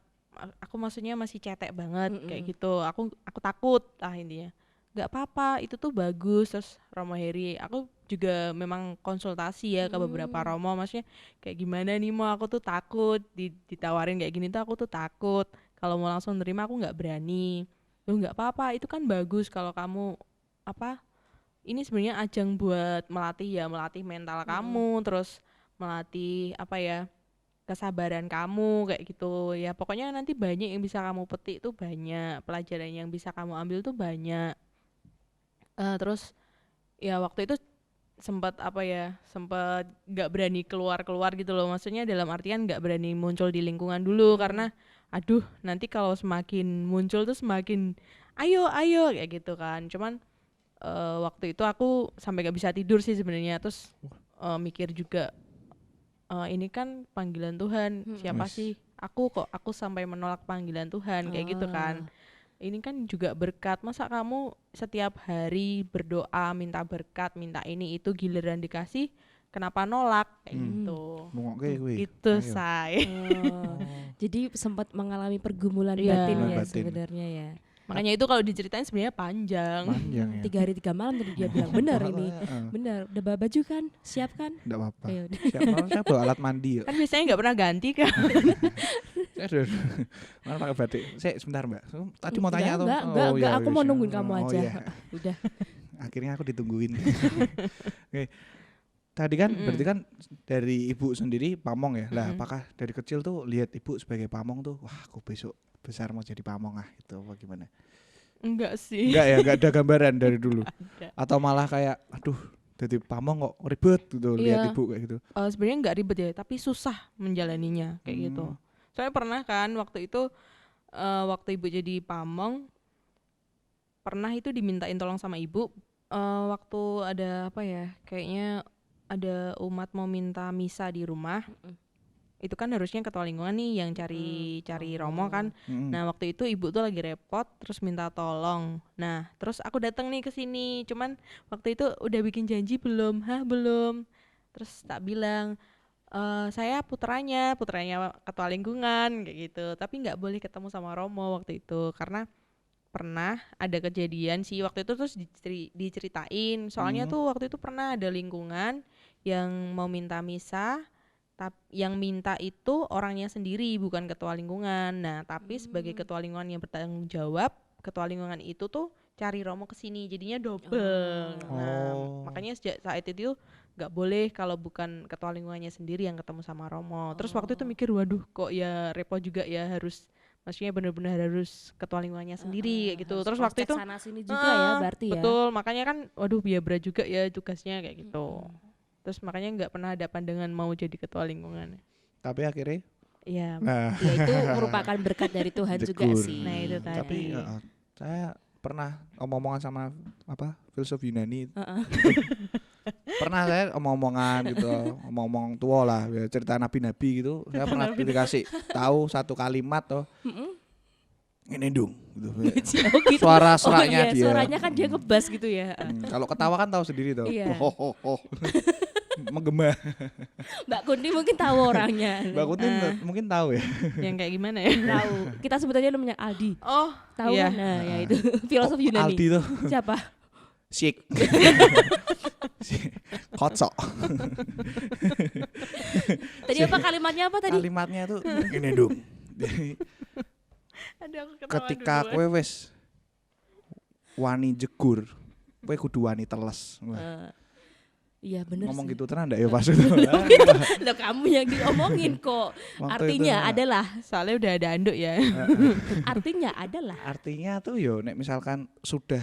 Aku maksudnya masih cetek banget kayak gitu. Aku takut lah intinya. Nggak apa-apa, itu tuh bagus. Terus Romo Heri, aku juga memang konsultasi ya ke beberapa Romo. Maksudnya kayak gimana nih mau, aku tuh takut ditawarin kayak gini tuh aku tuh takut. Kalau mau langsung nerima aku nggak berani. Loh nggak apa-apa, itu kan bagus kalau kamu ini sebenarnya ajang buat melatih mental kamu, terus melatih kesabaran kamu kayak gitu ya. Pokoknya nanti banyak yang bisa kamu petik tuh, banyak pelajaran yang bisa kamu ambil tuh banyak. Terus ya waktu itu sempat nggak berani keluar gitu loh. Maksudnya dalam artian nggak berani muncul di lingkungan dulu karena nanti kalau semakin muncul tuh semakin ayo kayak gitu kan. Cuman waktu itu aku sampai nggak bisa tidur sih sebenarnya. Terus mikir juga ini kan panggilan Tuhan, siapa sih aku sampai menolak panggilan Tuhan kayak gitu kan. Ini kan juga berkat, masa kamu setiap hari berdoa minta berkat, minta ini itu, giliran dikasih kenapa nolak kayak gitu. Gitu say. Jadi sempat mengalami pergumulan Iya. batin ya Batin. sebenarnya ya. Makanya itu kalau diceritain sebenarnya panjang. Panjang ya. 3 hari 3 malam tadi dia bilang benar ini. Benar, udah bawa baju kan? Siap kan? Enggak apa-apa. Ayo, udah. Saya bawa alat mandi ya. Kan biasanya nggak pernah ganti kan. Mana pakai batik? Sebentar, Mbak. Tadi mau tanya atau? Enggak, aku mau nungguin kamu aja. Iya. Udah. Akhirnya aku ditungguin. Oke. tadi kan berarti kan dari ibu sendiri pamong ya. Lah apakah dari kecil tuh lihat ibu sebagai pamong tuh, wah aku besok besar mau jadi pamong gitu apa gimana? Enggak sih. Enggak ya, enggak ada gambaran dari dulu. Ada. Atau malah kayak aduh jadi pamong kok ribet gitu lihat ibu kayak gitu. Sebenarnya nggak ribet ya, tapi susah menjalaninya kayak gitu. Soalnya pernah kan waktu itu waktu ibu jadi pamong, pernah itu dimintain tolong sama ibu waktu ada apa ya, kayaknya ada umat mau minta misa di rumah. Itu kan harusnya ketua lingkungan nih yang cari romo kan. Nah waktu itu ibu tuh lagi repot terus minta tolong. Nah terus aku datang nih ke sini, cuman waktu itu udah bikin janji belum? Belum. Terus tak bilang saya putranya ketua lingkungan kayak gitu, tapi nggak boleh ketemu sama romo waktu itu karena pernah ada kejadian sih waktu itu. Terus diceritain soalnya tuh waktu itu pernah ada lingkungan yang mau minta misa, yang minta itu orangnya sendiri bukan ketua lingkungan. Nah tapi sebagai ketua lingkungan yang bertanggung jawab, ketua lingkungan itu tuh cari romo ke sini, jadinya double. Nah makanya sejak saat itu nggak boleh kalau bukan ketua lingkungannya sendiri yang ketemu sama romo. Terus waktu itu mikir, waduh kok ya repot juga ya, harus maksudnya benar-benar harus ketua lingkungannya sendiri kayak gitu. Terus waktu itu sana sini juga ya berarti ya. Betul, makanya kan waduh biar berat juga ya tugasnya kayak gitu. Terus makanya nggak pernah ada pandangan mau jadi ketua lingkungan. Tapi akhirnya Iya. Ya itu merupakan berkat dari Tuhan juga sih. Nah itu tadi. Tapi saya pernah omong-omongan sama filsuf Yunani. Pernah saya omong-omongan gitu, omong-omong tua lah, ya, cerita nabi-nabi gitu. Saya pernah dikasih tahu satu kalimat tuh. Ini dong gitu. Suara seraknya dia. Suaranya kan dia ngebas gitu ya. Kalau ketawa kan tahu sendiri tuh. Iya. Menggema. Mbak Kunti mungkin tahu orangnya. Mbak Kunti mungkin tahu ya. Yang kayak gimana ya? Tahu. Kita sebut aja namanya Aldi. Oh, tahu iya. kan? Nah, ya itu filosof Yunani. Aldi tuh. Siapa? Syik. Kocok. Tadi apa kalimatnya apa tadi? Kalimatnya tuh ini dong. Ketika kowe wis wani jegur, kowe kudu wani teles. Iya bener ngomong sih. gitu tenan ndak ya pas itu? Loh kamu yang diomongin kok. Artinya adalah soalnya udah ada anduk ya. Artinya adalah. Artinya tuh yo nek misalkan sudah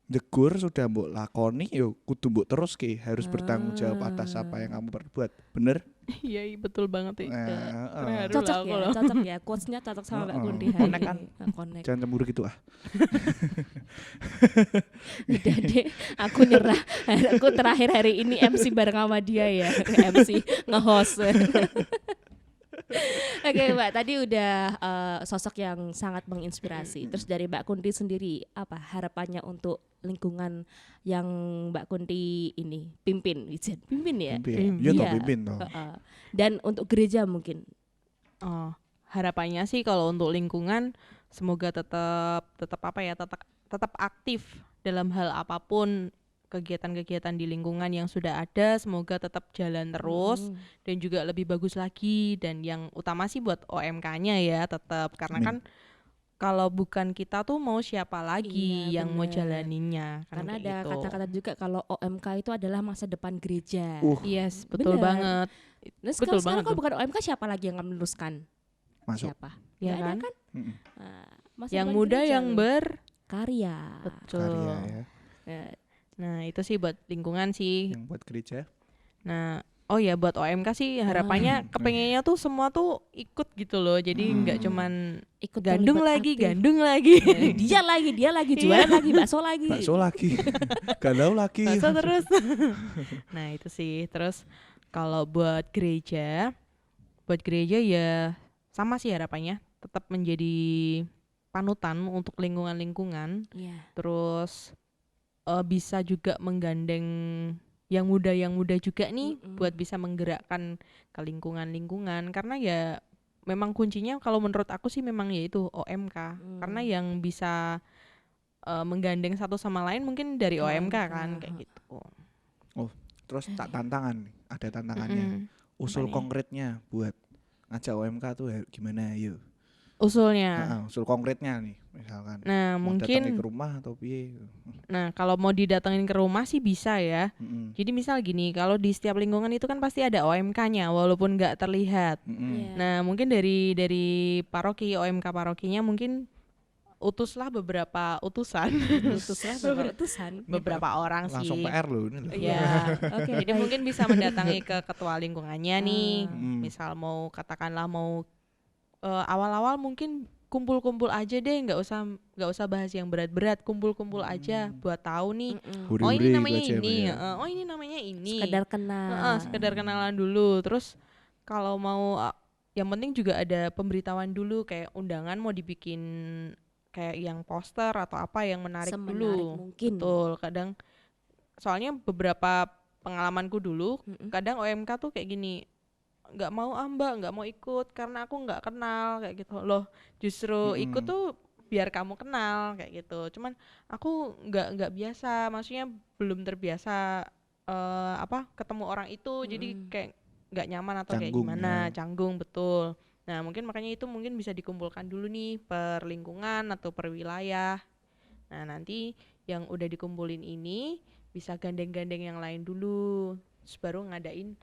jegur, sudah mbok lakoni yo kudu mbok terus ki, harus bertanggung jawab atas apa yang kamu perbuat. Bener? Iya betul banget itu. Cocok ya, cocok ya. Quotes-nya cocok sama Mbak Kunti hari Connect kan? Connect. Jangan cemburu gitu ah. Udah deh, aku nyerah. Aku terakhir hari ini MC bareng sama dia ya. MC nge-host. Oke Mbak, tadi udah sosok yang sangat menginspirasi. Terus dari Mbak Kunti sendiri, apa harapannya untuk lingkungan yang Mbak Kunti ini pimpin ya? Iya toh pimpin toh. Dan untuk gereja mungkin. Harapannya sih kalau untuk lingkungan semoga tetap aktif dalam hal apapun. Kegiatan-kegiatan di lingkungan yang sudah ada semoga tetap jalan terus dan juga lebih bagus lagi. Dan yang utama sih buat OMK-nya ya tetap, karena kan kalau bukan kita tuh mau siapa lagi yang mau jalaninnya kan. Karena ada gitu. kata-kata juga kalau OMK itu adalah masa depan gereja. Yes, betul banget. Nah, betul sekarang banget kalau bukan OMK siapa lagi yang akan meneruskan? Masuk. Siapa? Ya kan? kan? Yang Yang muda yang berkarya. Betul. Karya ya. Nah itu sih buat lingkungan sih. Yang buat gereja. Nah buat OMK sih harapannya kepengennya tuh semua tuh ikut gitu loh. Jadi nggak cuman ikut gandung lagi. dia lagi jualan lagi, bakso lagi. Galau lagi. Bakso terus. Nah itu sih. Terus kalau buat gereja ya sama sih harapannya tetap menjadi panutan untuk lingkungan-lingkungan. Terus bisa juga menggandeng yang muda juga nih buat bisa menggerakkan ke lingkungan karena ya memang kuncinya kalau menurut aku sih memang yaitu OMK karena yang bisa menggandeng satu sama lain mungkin dari OMK kan kayak gitu. Terus tak tantangan nih, ada tantangannya. Usul konkretnya buat ngajak OMK tuh gimana yuk? Usulnya. Usul konkretnya nih misalkan. Nah, mau mungkin datang ke rumah atau piye? Nah, kalau mau didatengin ke rumah sih bisa ya. Mm-mm. Jadi misal gini, kalau di setiap lingkungan itu kan pasti ada OMK-nya walaupun nggak terlihat. Mm-mm. Iya. Nah, mungkin dari paroki, OMK parokinya mungkin utuslah beberapa utusan, Utuslah beberapa utusan. beberapa orang Langsung sih. PR loh ini loh. Iya. Oke. Jadi mungkin bisa mendatangi ke ketua lingkungannya nih. Mm. Misal mau katakanlah mau awal-awal mungkin kumpul-kumpul aja deh, nggak usah bahas yang berat-berat, kumpul-kumpul aja buat tahu nih. Huri-huri Oh ini gitu namanya aja, ini, Mbak, ya. oh ini namanya ini. Sekedar kenal. Sekedar kenalan dulu. Terus kalau mau yang penting juga ada pemberitahuan dulu, kayak undangan mau dibikin kayak yang poster atau apa yang menarik Semenarik dulu. mungkin. Betul. Kadang soalnya beberapa pengalamanku dulu, kadang OMK tuh kayak gini, nggak mau Mbak, nggak mau ikut karena aku nggak kenal kayak gitu loh. Justru ikut tuh biar kamu kenal kayak gitu. Cuman aku nggak biasa, maksudnya belum terbiasa ketemu orang itu, jadi kayak nggak nyaman atau kayak Canggung, gimana, ya. canggung betul. Nah mungkin makanya itu mungkin bisa dikumpulkan dulu nih per lingkungan atau per wilayah. Nah nanti yang udah dikumpulin ini bisa gandeng-gandeng yang lain dulu, terus baru ngadain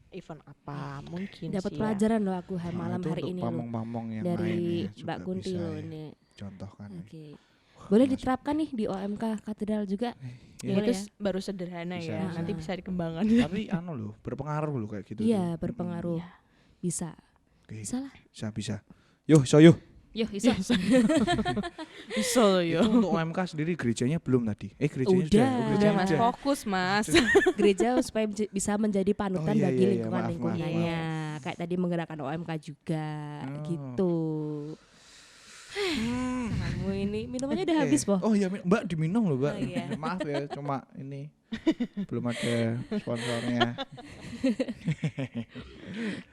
event apa mungkin Dapat sih pelajaran loh aku Nah, malam itu hari untuk ini loh pamong-pamong yang dari lainnya juga Mbak Kunti bisa loh ya. ini. Contohkan. Oke. Boleh diterapkan nih di OMK Katedral juga. Ya. ya. Boleh Itu baru sederhana Bisa, ya, bisa. nanti bisa dikembangkan. Tapi anu loh, berpengaruh loh kayak gitu. Iya, tuh. berpengaruh. Bisa. Oke. Bisa lah. Bisa. Yo, so yo. Yuk, bisa. Bisa loh yo. Itu untuk OMK sendiri gerejanya belum tadi? Gerejanya Udah. sudah. Oh, Udah gerejanya mas, udah. fokus mas. Gereja supaya bisa menjadi panutan Oh, iya, bagi iya, iya. lingkungan-lingkungannya. Kayak tadi menggerakkan OMK juga gitu. Kamu ini minumannya udah habis, Boh. Oh iya, Mbak diminum loh, Mbak. Oh, iya. Maaf ya, cuma ini belum ada sponsornya.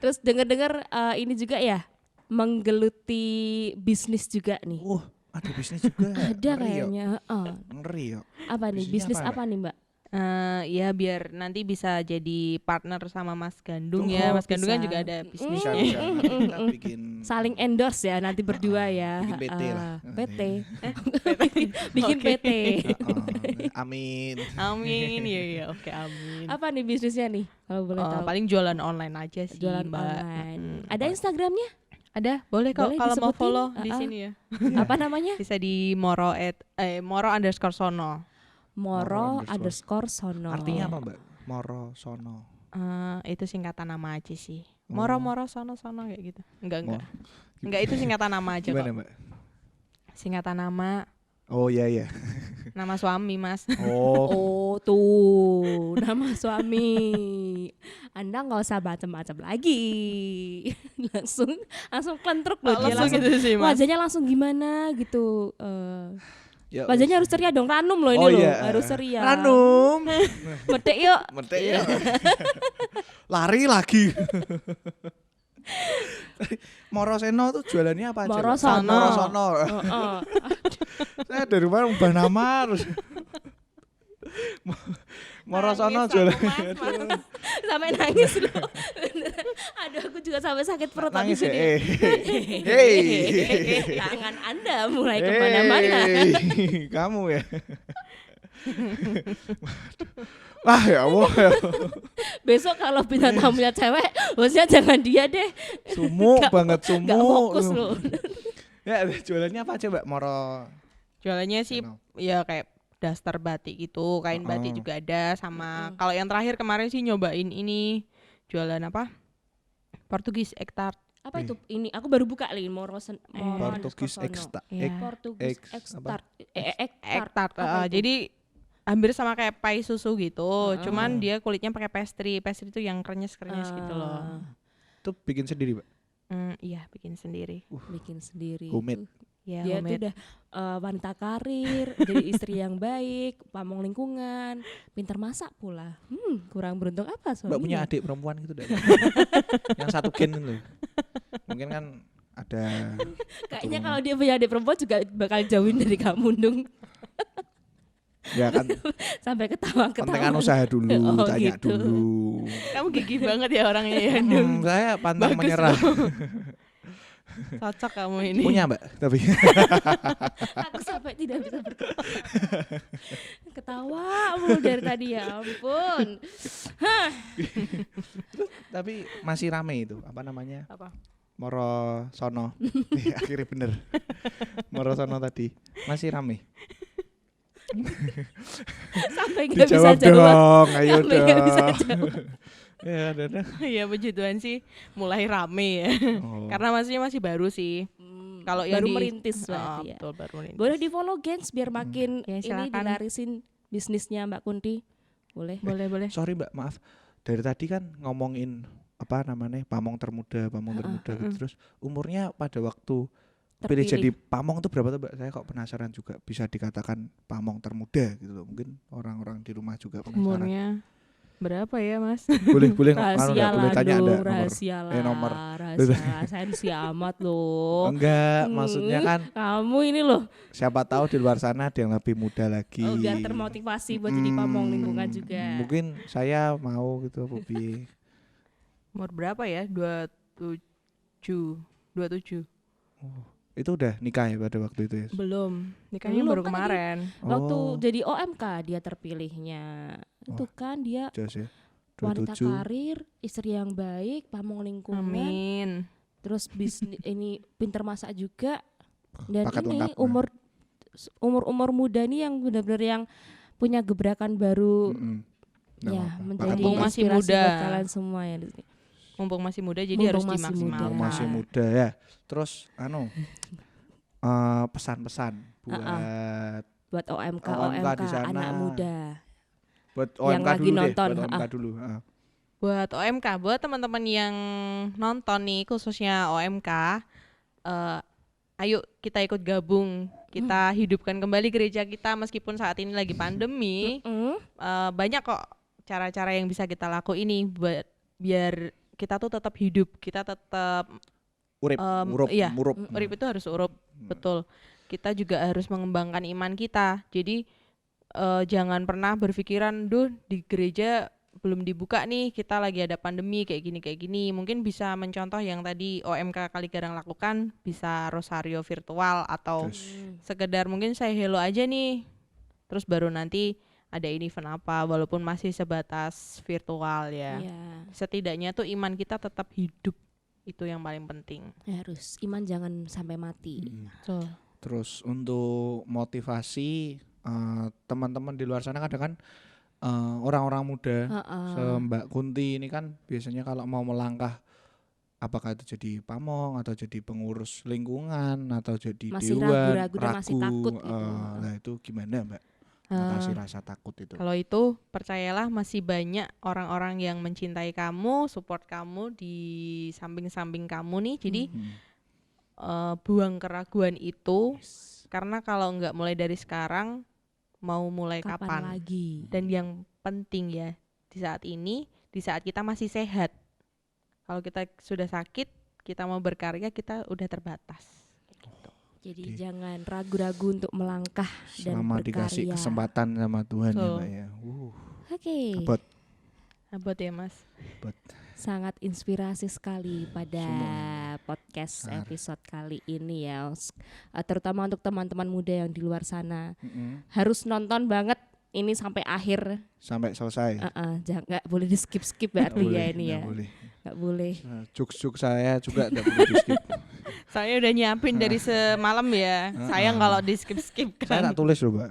Terus dengar-dengar ini juga ya menggeluti bisnis juga nih. Ada bisnis juga. Ada Ngeri, yo. kayaknya. Ngeri yo. Apa nih? Bisnisnya Bisnis apa, apa nih, Mbak? Ya biar nanti bisa jadi partner sama Mas Gandung ya. Oh, Mas Gandung kan bisa. juga ada Bisa, bisnisnya. bisa. Nanti kita bikin Saling endorse ya nanti berdua ya. bikin PT lah. PT. Bikin Oke. PT. Amin. Amin, ya oke amin. Apa nih bisnisnya nih? Kalau boleh tahu. Paling jualan online aja sih Jualan Mbak. online. Ada Instagramnya? Ada, boleh kok Boleh kalau mau disebutin? follow di sini ya. Apa namanya? Bisa di moro_sono. Moro_sono. Artinya apa, Mbak? Moro sono. Itu singkatan nama aja sih. Oh. Moro sono kayak gitu. Enggak. Enggak, itu singkatan nama aja Gimana, kok. Mbak? Singkatan nama, Oh iya iya. nama suami, Mas. Oh. Oh tuh nama suami. Anda nggak usah macam-macam lagi. langsung klentruk loh dia langsung gitu sih, Mas. wajahnya langsung gimana gitu. Ya, Wajahnya harus ceria dong, ranum loh ini Oh, loh, iya. harus ceria. Ranum. Medek yuk. Merdeka ya. Lari lagi. Moroseno tuh jualannya apa aja? Mbak? Morosono. Morosono. Heeh. Saya dari mana ubah nama terus. Morosono jualannya. Sampai nangis loh. Beneran. Aduh aku juga sampai sakit perut Nangis habis ya. ini. Hey. Tangan Anda mulai kemana-mana. Hey, kamu ya. Wah ya Allah ya. Besok kalau bintang tamunya cewek, bosnya jangan dia deh. Sumu Nggak- banget sumu. Gak fokus loh. Ya jualannya apa aja Mbak? Moro. Jualannya sih Sono. ya kayak daster batik gitu, kain batik Oh. juga ada sama kalau yang terakhir kemarin sih nyobain ini jualan apa? Portugis Ektart. Apa itu? Ini aku baru buka lagi Morosen. Portugis Sono. Extra. Iya. Portugis Ex- Extart. Ektart. Apa itu? Jadi hampir sama kayak pai susu gitu, Heeh. cuman dia kulitnya pakai pastry. Pastry itu yang krenyes-krenyes gitu loh. Itu bikin sendiri Mbak? Iya, bikin sendiri. Bikin sendiri. Homemade. Ya, Dia tuh homemade. udah wanita karir, jadi istri yang baik, pamong lingkungan, pintar masak pula. Kurang beruntung apa suaminya? Mbak punya adik perempuan gitu enggak? Yang satu gen gitu loh. Mungkin kan ada Kayaknya kalau dia punya adik perempuan juga bakal jauhin dari kamu, Dung. ya kan Sampai ketawa-ketawa. penting kan usaha dulu, Oh, tanya gitu. dulu. Kamu gigih banget ya orangnya ya, Dung. Saya pantang Bagus menyerah. Cocok kamu ini. Punya Mbak, tapi Aku sampai tidak bisa berkata. Ketawa mulu dari tadi, ya ampun. tapi masih rame itu, apa namanya? Apa? Moro Sono. Akhirnya bener. Moro Sono tadi masih rame. Sampai nggak bisa Dijawab jawab. dong, ayo Sampai nggak bisa dong. jawab. Ya, ada. Iya, puji Tuhan sih mulai rame ya. Oh. Karena masih baru sih. Kalau yang Baru di- merintis Ah, berarti ya. betul, baru merintis. Boleh di follow gengs biar makin Ya, ini silakan. dilarisin bisnisnya Mbak Kunti. Boleh. Boleh. Sorry Mbak, maaf. Dari tadi kan ngomongin apa namanya? Pamong termuda gitu. Terus umurnya pada waktu pilih jadi pamong itu berapa tuh Mbak? Saya kok penasaran juga, bisa dikatakan pamong termuda gitu loh. Mungkin orang-orang di rumah juga penasaran. Umurnya berapa ya, Mas? Boleh Rahasia boleh lah tanya dong, Anda nomor. rahasia lah. nomor. Rahasia, sensi amat loh. Enggak, maksudnya kan Kamu ini loh, siapa tahu di luar sana ada yang lebih muda lagi. biar termotivasi buat jadi pamong lingkungan juga. Mungkin saya mau gitu, Bobi. Umur berapa ya? 27. Itu udah nikah ya pada waktu itu ya? Belum. Nikahnya Belum, baru kan kemarin. Waktu Oh, jadi OMK dia terpilihnya. Itu kan dia jos ya. wanita 27. karir, istri yang baik, pamong lingkungan. Amin. Terus bisnis ini pinter masak juga. Dan Paket ini lengkap, umur muda nih yang benar-benar yang punya gebrakan baru. Nggak Ya, apa-apa. menjadi Mumpung masih inspirasi muda. buat kalian semua ya di sini. Mumpung masih muda jadi Mumpung harus masih dimaksimalkan. muda. Masih muda ya. Terus pesan-pesan buat Buat OMK di sana. anak muda. buat Yang OMK lagi dulu nonton, deh, buat OMK dulu. Buat OMK, buat teman-teman yang nonton nih khususnya OMK, ayo kita ikut gabung, kita hidupkan kembali gereja kita meskipun saat ini lagi pandemi. Banyak kok cara-cara yang bisa kita lakuin ini buat biar kita tuh tetap hidup, kita tetap iya, Murup. urip itu harus urup, betul. Kita juga harus mengembangkan iman kita. Jadi jangan pernah berpikiran, duh di gereja belum dibuka nih, kita lagi ada pandemi kayak gini. Mungkin bisa mencontoh yang tadi OMK Kaligarang lakukan, bisa rosario virtual atau sekedar mungkin saya hello aja nih. Terus baru nanti ada event apa, walaupun masih sebatas virtual ya. Setidaknya tuh iman kita tetap hidup, itu yang paling penting. Harus iman jangan sampai mati. Terus untuk motivasi teman-teman di luar sana kadang kan orang-orang muda Mbak Kunti ini kan biasanya kalau mau melangkah, apakah itu jadi pamong atau jadi pengurus lingkungan atau jadi Masih dewan, ragu-ragu dan masih takut gitu. Nah itu gimana Mbak? Atasi rasa takut itu. Kalau itu percayalah masih banyak orang-orang yang mencintai kamu, support kamu di samping-samping kamu nih. Jadi buang keraguan itu, karena kalau nggak mulai dari sekarang, mau mulai kapan? Lagi? Dan yang penting ya, di saat ini, di saat kita masih sehat. Kalau kita sudah sakit, kita mau berkarya, kita udah terbatas. Jadi jangan ragu-ragu untuk melangkah dan Selama berkarya. dikasih kesempatan sama Tuhan ya Mbak ya. Oke. Abot ya Mas. Sangat inspirasi sekali pada podcast episode kali ini ya. Terutama untuk teman-teman muda yang di luar sana. Harus nonton banget ini sampai akhir. Sampai selesai. Jangan, nggak boleh di skip berarti ya ini ya. Nggak boleh. Juk saya juga nggak boleh di skip. Saya udah nyiapin dari semalam ya. Sayang kalau di skip kan. Saya tak tulis loh Mbak.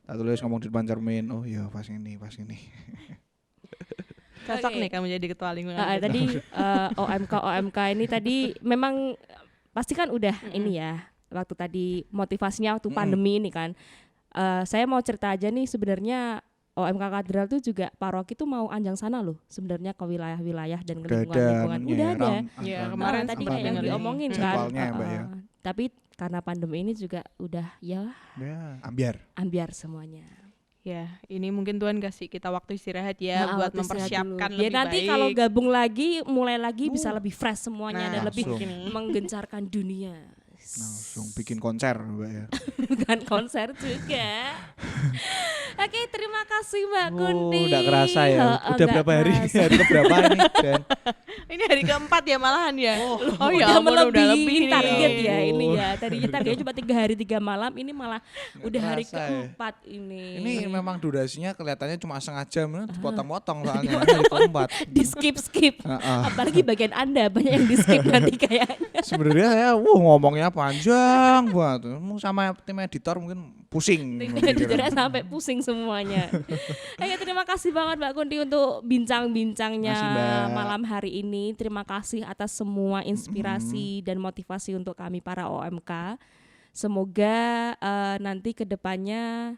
Tak tulis ngomong di depan cermin. Oh iya pas ini. Cocok nih kamu jadi ketua lingkungan. Tadi OMK ini tadi memang pasti kan udah ini ya. Waktu tadi motivasinya waktu pandemi ini kan. Saya mau cerita aja nih, sebenarnya OMK Katedral tuh juga paroki tuh mau anjang sana loh sebenarnya ke wilayah-wilayah dan lingkungan-lingkungan. Udah ada. Ya, kemarin tadi kayak yang diomongin kan. Tapi karena pandemi ini juga udah ya ambiar semuanya. Ya, ini mungkin Tuhan kasih kita waktu istirahat ya buat mempersiapkan lebih baik. Nanti kalau gabung lagi, mulai lagi bisa lebih fresh semuanya dan lebih menggencarkan dunia. Langsung bikin konser Mbak ya. Bukan konser juga. Oke, terima kasih Mbak Kunti. Udah kerasa ya. Udah berapa hari? Hari keberapa ini? Dan Ini hari keempat ya malahan ya. Oh ya udah ampun, udah lebih melebihi nih. target ya ini ya. Tadinya targetnya cuma 3 hari 3 malam, ini malah udah hari terasa ya. keempat ini. Ini memang durasinya kelihatannya cuma setengah jam, dipotong-potong soalnya hari keempat. di skip. Apalagi bagian Anda banyak yang di skip nanti kayaknya. Sebenarnya saya ngomongnya panjang banget. Sama tim editor mungkin pusing. Editornya sampai pusing semuanya. Terima kasih banget Mbak Kunti untuk bincang-bincangnya Makasih, Mbak. malam hari ini. Terima kasih atas semua inspirasi dan motivasi untuk kami para OMK. Semoga nanti kedepannya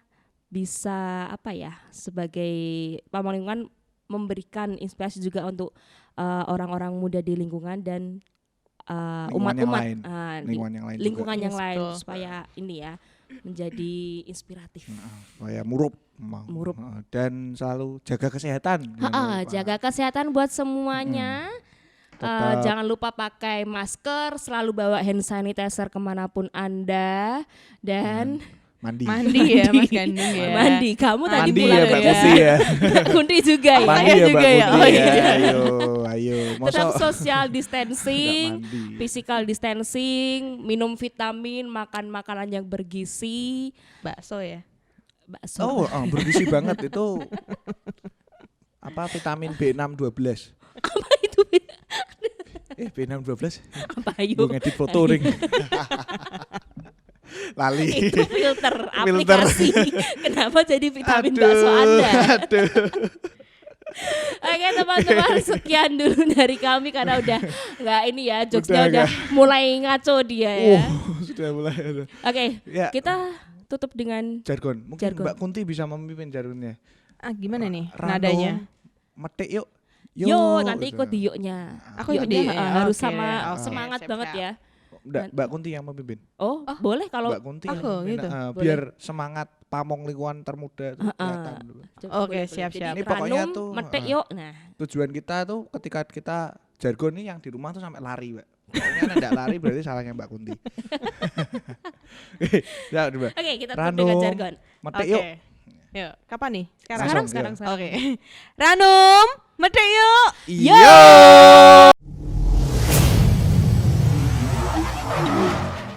bisa sebagai pamong lingkungan memberikan inspirasi juga untuk orang-orang muda di lingkungan dan umat-umat lingkungan yang lain supaya ini ya menjadi inspiratif. Supaya murup. Dan selalu jaga kesehatan. Jaga kesehatan buat semuanya. Jangan lupa pakai masker, selalu bawa hand sanitizer kemanapun Anda dan mandi ya Mas Gandung ya. Mandi. Kamu tadi mandi pulang ya Mbak Kunti ya. Kunti juga ya. Mandi ya Mbak juga ya. Kunti Oh, ya. iya. Ayo. Tetap Masa social distancing, nggak mandi. physical distancing, minum vitamin, makan makanan yang bergizi. Bakso ya. Bakso. Bergizi banget itu. Vitamin B612. Apa itu? B612. Apa yuk? Gue ngedit foto ring. Lali. Itu filter aplikasi. Kenapa jadi vitamin bakso Anda? Aduh. Oke teman-teman, sekian dulu dari kami karena udah nggak ini ya, jokesnya Udah udah mulai ngaco dia ya. Sudah mulai. Oke, Ya. kita tutup dengan Jargon. Mungkin Jargon. Mbak Kunti bisa memimpin jargonnya. Gimana nih Rano, nadanya? Metik yuk. yo nanti ikut di yuknya. Aku ikut Yuknya, di yuk ya? harus Oke, sama oke, semangat siap, banget siap. ya. Mbak Kunti yang memimpin. Oh, boleh kalau Mbak Kunti aku yang memimpin. gitu. Biar semangat pamong lingkungan termuda itu kelihatan dulu. Oke, siap-siap. Jadi Ini pokoknya Ranum, tuh, metik yuk. Nah, Tujuan kita tuh ketika kita jargon nih yang di rumah tuh sampai lari, Mbak. Pokoknya enggak lari berarti salahnya Mbak Kunti. Ya, Mbak. oke, kita tutup Ranum, dengan jargon. Metik Oke. yuk. Yuk, kapan nih? Sekarang. Langsung, Sekarang. Oke. Ranum, medek yuk. Iya.